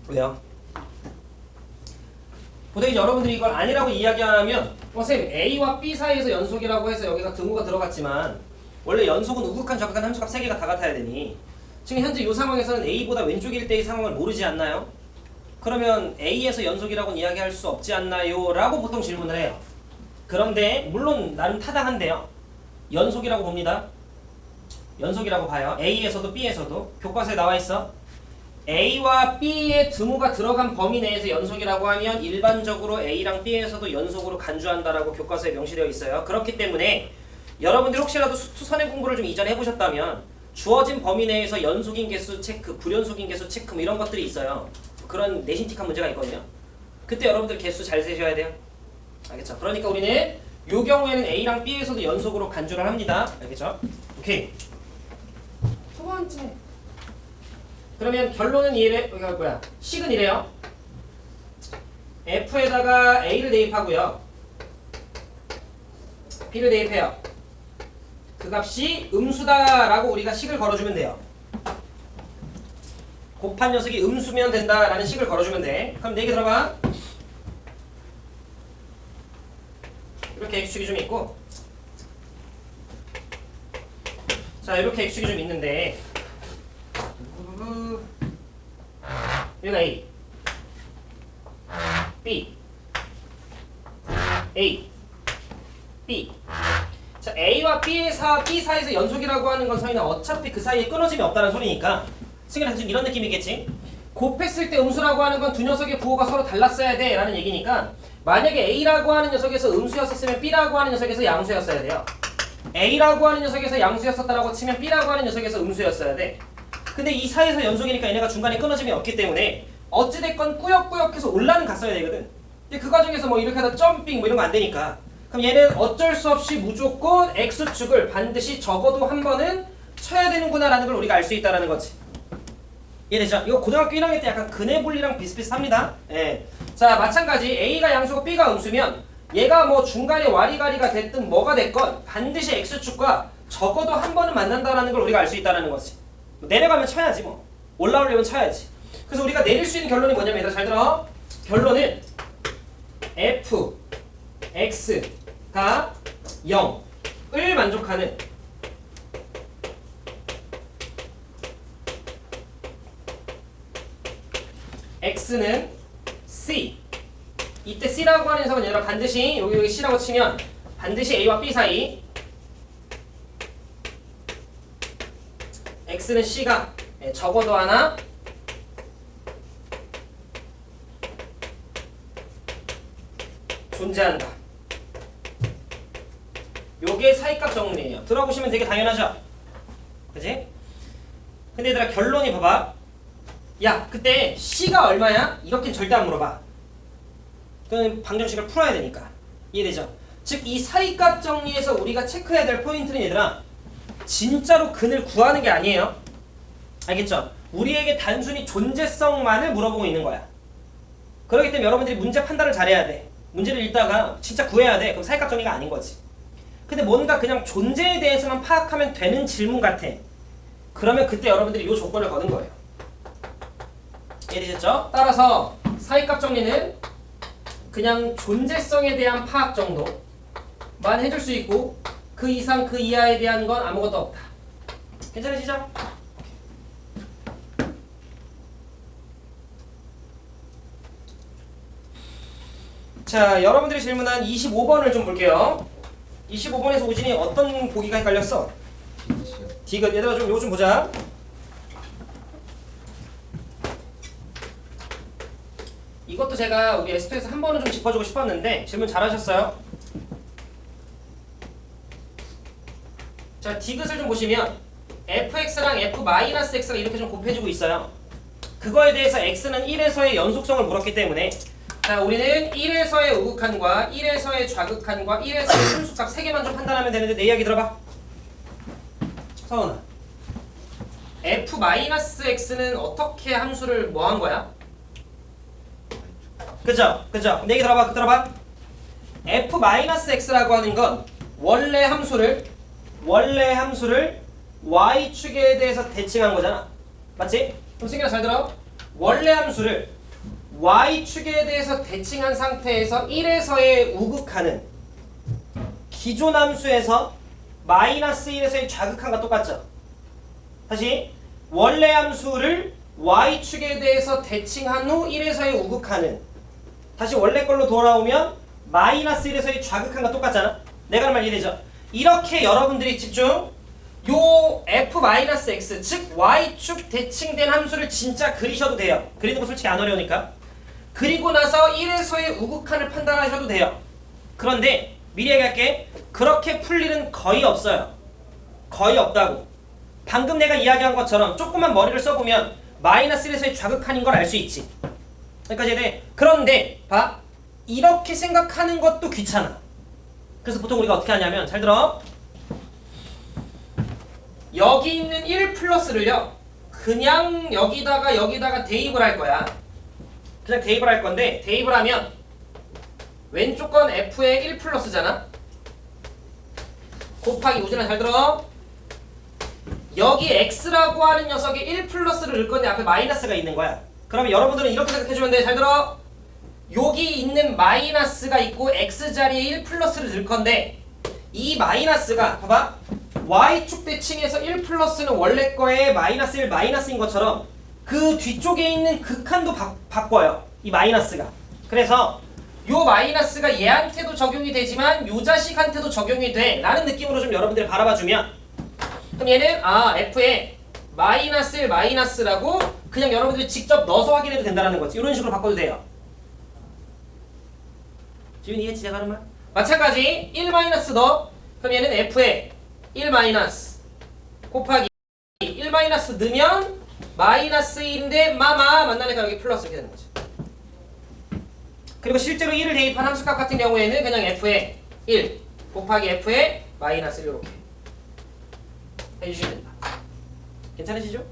왜요? 보통 이제 여러분들이 이걸 아니라고 이야기하면 선생님 A와 B 사이에서 연속이라고 해서 여기가 등호가 들어갔지만 원래 연속은 우극한 좌극한 함수값 3개가 다 같아야 되니 지금 현재 이 상황에서는 A보다 왼쪽일 때의 상황을 모르지 않나요? 그러면 A에서 연속이라고는 이야기할 수 없지 않나요? 라고 보통 질문을 해요. 그런데 물론 나름 타당한데요. 연속이라고 봅니다. 연속이라고 봐요. A에서도 B에서도. 교과서에 나와 있어. A와 B의 등호가 들어간 범위 내에서 연속이라고 하면 일반적으로 A랑 B에서도 연속으로 간주한다라고 교과서에 명시되어 있어요. 그렇기 때문에 여러분들 혹시라도 수선행 공부를 좀 이전에 해보셨다면 주어진 범위 내에서 연속인 개수 체크, 불연속인 개수 체크 뭐 이런 것들이 있어요. 그런 내신틱한 문제가 있거든요. 그때 여러분들 개수 잘 세셔야 돼요. 알겠죠? 그러니까 우리는 이 경우에는 A랑 B에서도 연속으로 간주를 합니다. 알겠죠? 오케이. 두 번째. 그러면 결론은 이래, 뭐야? 식은 이래요. F에다가 A를 대입하고요. B를 대입해요. 그 값이 음수다라고 우리가 식을 걸어주면 돼요. 곱한 녀석이 음수면 된다라는 식을 걸어주면 돼. 그럼 4개 들어가. 이렇게 X축이 좀 있고, 자 이렇게 X축이 좀 있는데 여기가 A, B, A, B. 자, A와 B 사이에서 연속이라고 하는 건 성인아 어차피 그 사이에 끊어짐이 없다는 소리니까 승현아 지금 이런 느낌이겠지? 곱했을 때 음수라고 하는 건 두 녀석의 부호가 서로 달랐어야 돼 라는 얘기니까 만약에 A라고 하는 녀석에서 음수였었으면 B라고 하는 녀석에서 양수였어야 돼요. A라고 하는 녀석에서 양수였었다라고 치면 B라고 하는 녀석에서 음수였어야 돼. 근데 이 사이에서 연속이니까 얘네가 중간에 끊어짐이 없기 때문에 어찌됐건 꾸역꾸역해서 올라는 갔어야 되거든. 근데 그 과정에서 뭐 이렇게 하다 점핑 뭐 이런 거 안 되니까 그럼 얘는 어쩔 수 없이 무조건 X축을 반드시 적어도 한 번은 쳐야 되는구나 라는 걸 우리가 알 수 있다는 거지. 이해되죠? 이거 고등학교 1학년 때 약간 근해 분리랑 비슷비슷합니다. 예. 자, 마찬가지 A가 양수고 B가 음수면 얘가 뭐 중간에 와리가리가 됐든 뭐가 됐건 반드시 X축과 적어도 한 번은 만난다라는 걸 우리가 알 수 있다는 거지. 내려가면 쳐야지 뭐. 올라오려면 쳐야지. 그래서 우리가 내릴 수 있는 결론이 뭐냐면 얘들아 잘 들어. 결론은 f, x가 0을 만족하는 x는 c. 이때 c라고 하는 녀석은 얘들아 반드시 여기 c라고 치면 반드시 a와 b 사이 x는 c가 적어도 하나 존재한다. 요게 사이값 정리예요. 들어보시면 되게 당연하죠? 그치? 근데 얘들아 결론이 봐봐. 야 그때 C가 얼마야? 이렇게 절대 안 물어봐. 그건 방정식을 풀어야 되니까. 이해되죠? 즉 이 사이값 정리에서 우리가 체크해야 될 포인트는 얘들아 진짜로 근을 구하는 게 아니에요. 알겠죠? 우리에게 단순히 존재성만을 물어보고 있는 거야. 그렇기 때문에 여러분들이 문제 판단을 잘해야 돼. 문제를 읽다가 진짜 구해야 돼. 그럼 사이값 정리가 아닌 거지. 근데 뭔가 그냥 존재에 대해서만 파악하면 되는 질문 같아. 그러면 그때 여러분들이 이 조건을 거는 거예요. 이해되셨죠? 따라서 사이값 정리는 그냥 존재성에 대한 파악 정도만 해줄 수 있고 그 이상 그 이하에 대한 건 아무것도 없다. 괜찮으시죠? 자, 여러분들이 질문한 25번을 좀 볼게요. 25번에서 우진이 어떤 보기가 헷갈렸어? 디귿. 얘들아 좀 요거 좀 보자. 이것도 제가 우리 S2에서 한 번은 좀 짚어주고 싶었는데 질문 잘하셨어요. 자, 디귿을 좀 보시면 fx랑 f-x가 이렇게 좀 곱해지고 있어요. 그거에 대해서 x는 1에서의 연속성을 물었기 때문에 자, 우리는 1에서의 우극한과 1에서의 좌극한과 1에서의 순수값 3개만 좀 판단하면 되는데 내 이야기 들어봐. 서원아, f-x는 어떻게 함수를 뭐 한 거야? 그죠? 그죠? 내 얘기 들어봐. 들어봐. f-x라고 하는 건 원래 함수를 y축에 대해서 대칭한 거잖아. 맞지? 그럼 승기야 잘 들어. 원래 함수를 y축에 대해서 대칭한 상태에서 1에서의 우극한은 기존 함수에서 -1에서의 좌극한과 똑같죠? 다시 원래 함수를 y축에 대해서 대칭한 후 1에서의 우극한은 다시 원래 걸로 돌아오면 -1에서의 좌극한과 똑같잖아? 내가 하는 말 이해되죠? 이렇게 여러분들이 집중 요 f-x 즉 y축 대칭된 함수를 진짜 그리셔도 돼요. 그리는 거 솔직히 안 어려우니까. 그리고 나서 1에서의 우극한을 판단하셔도 돼요. 그런데 미리 얘기할게. 그렇게 풀 일은 거의 없어요. 거의 없다고. 방금 내가 이야기한 것처럼 조금만 머리를 써보면 -1에서의 좌극한인 걸 알 수 있지. 그러니까 이제 그런데 봐. 이렇게 생각하는 것도 귀찮아. 그래서 보통 우리가 어떻게 하냐면 잘 들어. 여기 있는 1 플러스를요. 그냥 여기다가 대입을 할 거야. 그냥 대입을 할 건데 대입을 하면 왼쪽 건 f의 1 플러스잖아. 곱하기 우진아 잘 들어. 여기 x라고 하는 녀석에 1 플러스를 넣을 건데 앞에 마이너스가 있는 거야. 그러면 여러분들은 이렇게 생각해주면 돼. 잘 들어. 여기 있는 마이너스가 있고 x 자리에 1 플러스를 넣을 건데 이 마이너스가 봐봐. y축 대칭에서 1 플러스는 원래 거에 -1 마이너스인 것처럼 그 뒤쪽에 있는 극한도 바꿔요. 이 마이너스가. 그래서 요 마이너스가 얘한테도 적용이 되지만 요 자식한테도 적용이 돼 라는 느낌으로 좀 여러분들이 바라봐주면 그럼 얘는 f에 -1 마이너스라고 그냥 여러분들이 직접 넣어서 확인해도 된다는 거지. 이런 식으로 바꿔도 돼요. 지금 이해했지 제가 하는 말? 마찬가지 1 마이너스 넣어. 그럼 얘는 f에 1 마이너스 곱하기 1 마이너스 넣으면 -1인데 만나니까 여기 플러스 이렇게 되는 거지. 그리고 실제로 1을 대입한 함수값 같은 경우에는 그냥 f에 1 곱하기 f에 -1 이렇게 해주시면 된다. 괜찮으시죠?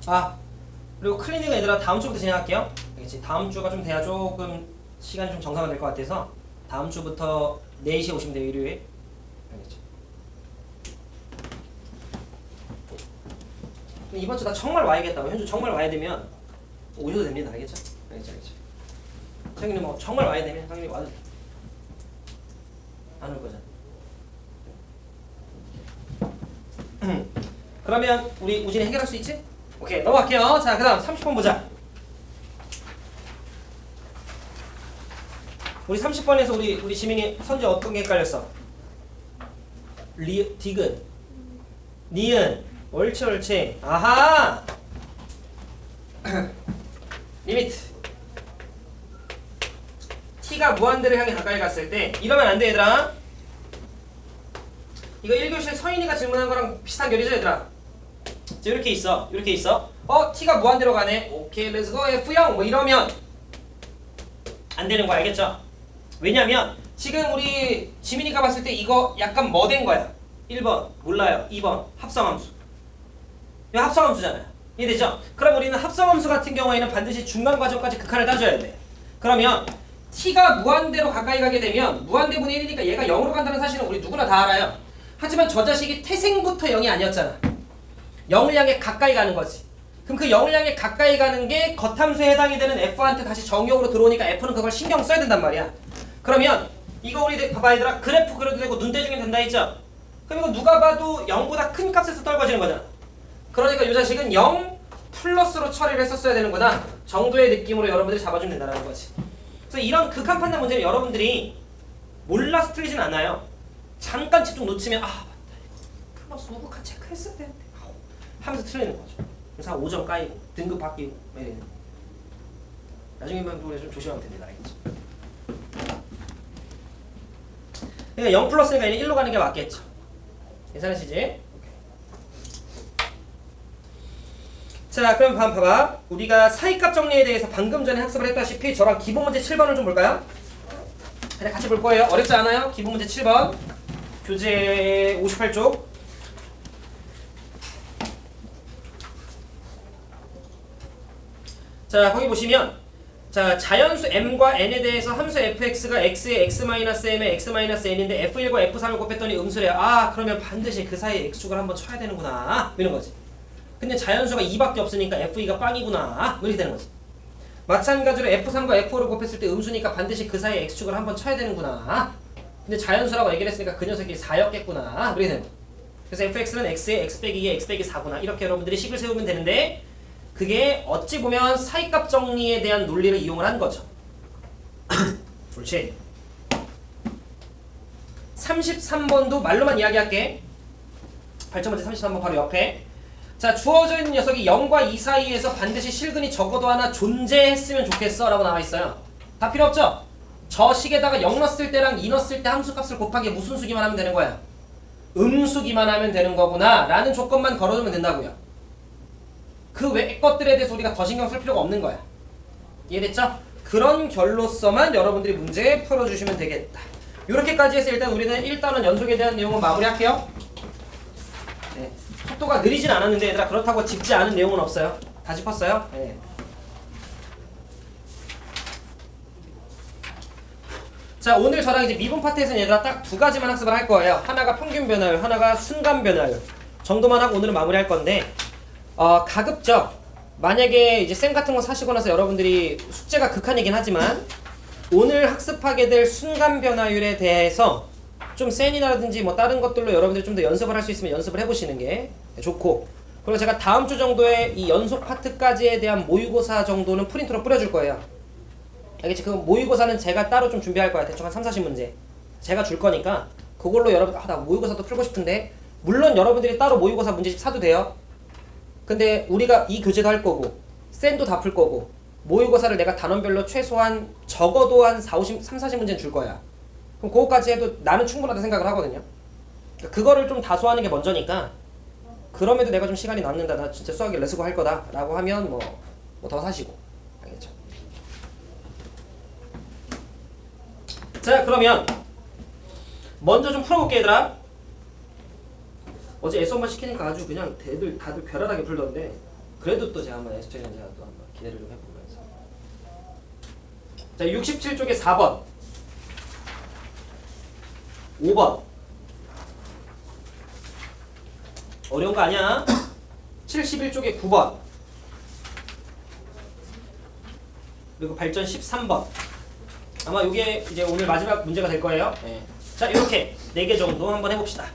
아 그리고 클리닉은 얘들아 다음 주부터 진행할게요. 알겠지? 다음 주가 좀 돼야 조금 시간이 좀 정상화 될 것 같아서 다음 주부터 4시에 오시면 돼요. 일요일. 알겠지? 근데 이번 주 나 정말 와야겠다고. 현주 정말 와야 되면 오셔도 됩니다. 알겠죠? 알겠죠? 알겠죠? 형님 뭐 정말 와야 되면 형님 와도 돼. 안 올 거잖아. 그러면 우리 우진이 해결할 수 있지? 오케이 넘어갈게요. 자 그 다음 30번 보자. 우리 30번에서 우리 지민이 선지 어떤 게 헷갈렸어? 디귿 니은 옳지 옳지. 아하 리미트 t가 무한대를 향해 가까이 갔을 때 이러면 안 돼 얘들아. 이거 1교시에 서인이가 질문한 거랑 비슷한 결이죠 얘들아. 자, 이렇게 있어. 이렇게 있어. t가 무한대로 가네. 오케이, 렛츠고 F0 뭐 이러면 안 되는 거 알겠죠? 왜냐면 지금 우리 지민이가 봤을 때 이거 약간 뭐 된 거야? 1번 몰라요. 2번 합성함수. 이거 합성함수잖아요. 이해되죠? 그럼 우리는 합성함수 같은 경우에는 반드시 중간 과정까지 극한을 따져야 돼. 그러면 t가 무한대로 가까이 가게 되면 무한대분의 1이니까 얘가 0으로 간다는 사실은 우리 누구나 다 알아요. 하지만 저 자식이 태생부터 0이 아니었잖아. 0을 향해 가까이 가는 거지. 그럼 그 0을 향해 가까이 가는 게 겉함수에 해당이 되는 f한테 다시 정역으로 들어오니까 f는 그걸 신경 써야 된단 말이야. 그러면 이거 우리 봐봐 얘들아. 그래프 그려도 되고 눈대중이 된다 했죠? 그럼 이거 누가 봐도 0보다 큰 값에서 떨궈지는 거잖아. 그러니까 이 자식은 0 플러스로 처리를 했었어야 되는 거다 정도의 느낌으로 여러분들이 잡아주면 된다는 거지. 그래서 이런 극한 판단 문제는 여러분들이 몰라서 틀리진 않아요. 잠깐 집중 놓치면 아 맞다 플러스 우극한 체크했어야 되는데 하면서 틀리는 거죠. 그래서 한 5점 까이고 등급 바뀌고 네. 나중에만 보면 좀 조심하면 됩니다. 알겠죠? 그러니까 0 플러스니까 얘는 1로 가는 게 맞겠죠. 괜찮으시지? 자 그럼 봐봐. 우리가 사이값 정리에 대해서 방금 전에 학습을 했다시피 저랑 기본 문제 7번을 좀 볼까요? 그냥 같이 볼 거예요. 어렵지 않아요? 기본 문제 7번 교재 58쪽. 자 거기 보시면 자 자연수 m과 n에 대해서 함수 fx가 x의 x-m의 x-n인데 f1과 f3을 곱했더니 음수래요. 아 그러면 반드시 그 사이에 x축을 한번 쳐야 되는구나 이런 거지. 근데 자연수가 2밖에 없으니까 f2가 빵이구나 이렇게 되는 거지. 마찬가지로 f3과 f5를 곱했을 때 음수니까 반드시 그 사이에 x축을 한번 쳐야 되는구나. 근데 자연수라고 얘기를 했으니까 그 녀석이 4였겠구나 이렇게 되는 거지. 그래서 fx는 x의 x 빼기 2의 x 빼기 4구나 이렇게 여러분들이 식을 세우면 되는데 그게 어찌 보면 사이값 정리에 대한 논리를 이용을 한 거죠. 옳지. 33번도 말로만 이야기할게. 8.문제 33번 바로 옆에. 자 주어져 있는 녀석이 0과 2 사이에서 반드시 실근이 적어도 하나 존재했으면 좋겠어 라고 나와있어요. 다 필요 없죠? 저 식에다가 0 넣었을 때랑 2 넣었을 때 함수값을 곱하기 무슨 수기만 하면 되는 거야? 음수기만 하면 되는 거구나 라는 조건만 걸어두면 된다고요. 그 외 것들에 대해서 우리가 더 신경 쓸 필요가 없는 거야. 이해됐죠? 그런 결로서만 여러분들이 문제 풀어주시면 되겠다. 이렇게까지 해서 일단 우리는 일단은 연속에 대한 내용은 마무리할게요. 네. 속도가 느리진 않았는데 얘들아 그렇다고 짚지 않은 내용은 없어요. 다 짚었어요? 네. 자 오늘 저랑 이제 미분 파트에서는 얘들아 딱 두 가지만 학습을 할 거예요. 하나가 평균 변화율, 하나가 순간 변화율 정도만 하고 오늘은 마무리할 건데 가급적 만약에 이제 쌤 같은 거 사시고 나서 여러분들이 숙제가 극한이긴 하지만 오늘 학습하게 될 순간 변화율에 대해서 좀 쌤이라든지 뭐 다른 것들로 여러분들이 좀 더 연습을 할 수 있으면 연습을 해보시는 게 좋고, 그리고 제가 다음 주 정도에 이 연속 파트까지에 대한 모의고사 정도는 프린트로 뿌려줄 거예요. 알겠지? 그 모의고사는 제가 따로 좀 준비할 거야. 대충 한 3, 40문제 제가 줄 거니까 그걸로 여러분 나 모의고사도 풀고 싶은데 물론 여러분들이 따로 모의고사 문제집 사도 돼요. 근데 우리가 이 교재도 할 거고 쌤도 다 풀 거고 모의고사를 내가 단원별로 최소한 적어도 한 3, 40문제는 줄 거야. 그럼 그거까지 해도 나는 충분하다 생각을 하거든요. 그러니까 그거를 좀 다소하는 게 먼저니까 그럼에도 내가 좀 시간이 남는다, 나 진짜 수학이 레스고 할 거다 라고 하면 뭐 더 사시고. 알겠죠? 자 그러면 먼저 좀 풀어볼게 얘들아. 어제 S1만 시키니까 아주 그냥 다들 괴랄하게 풀던데 그래도 또 제가 한번 에스토니아 제가 또 한번 기대를 좀 해보면서. 자, 67쪽에 4번, 5번. 어려운 거 아니야? 71쪽에 9번. 그리고 발전 13번. 아마 이게 이제 오늘 마지막 문제가 될 거예요. 네. 자, 이렇게 4개 정도 한번 해봅시다.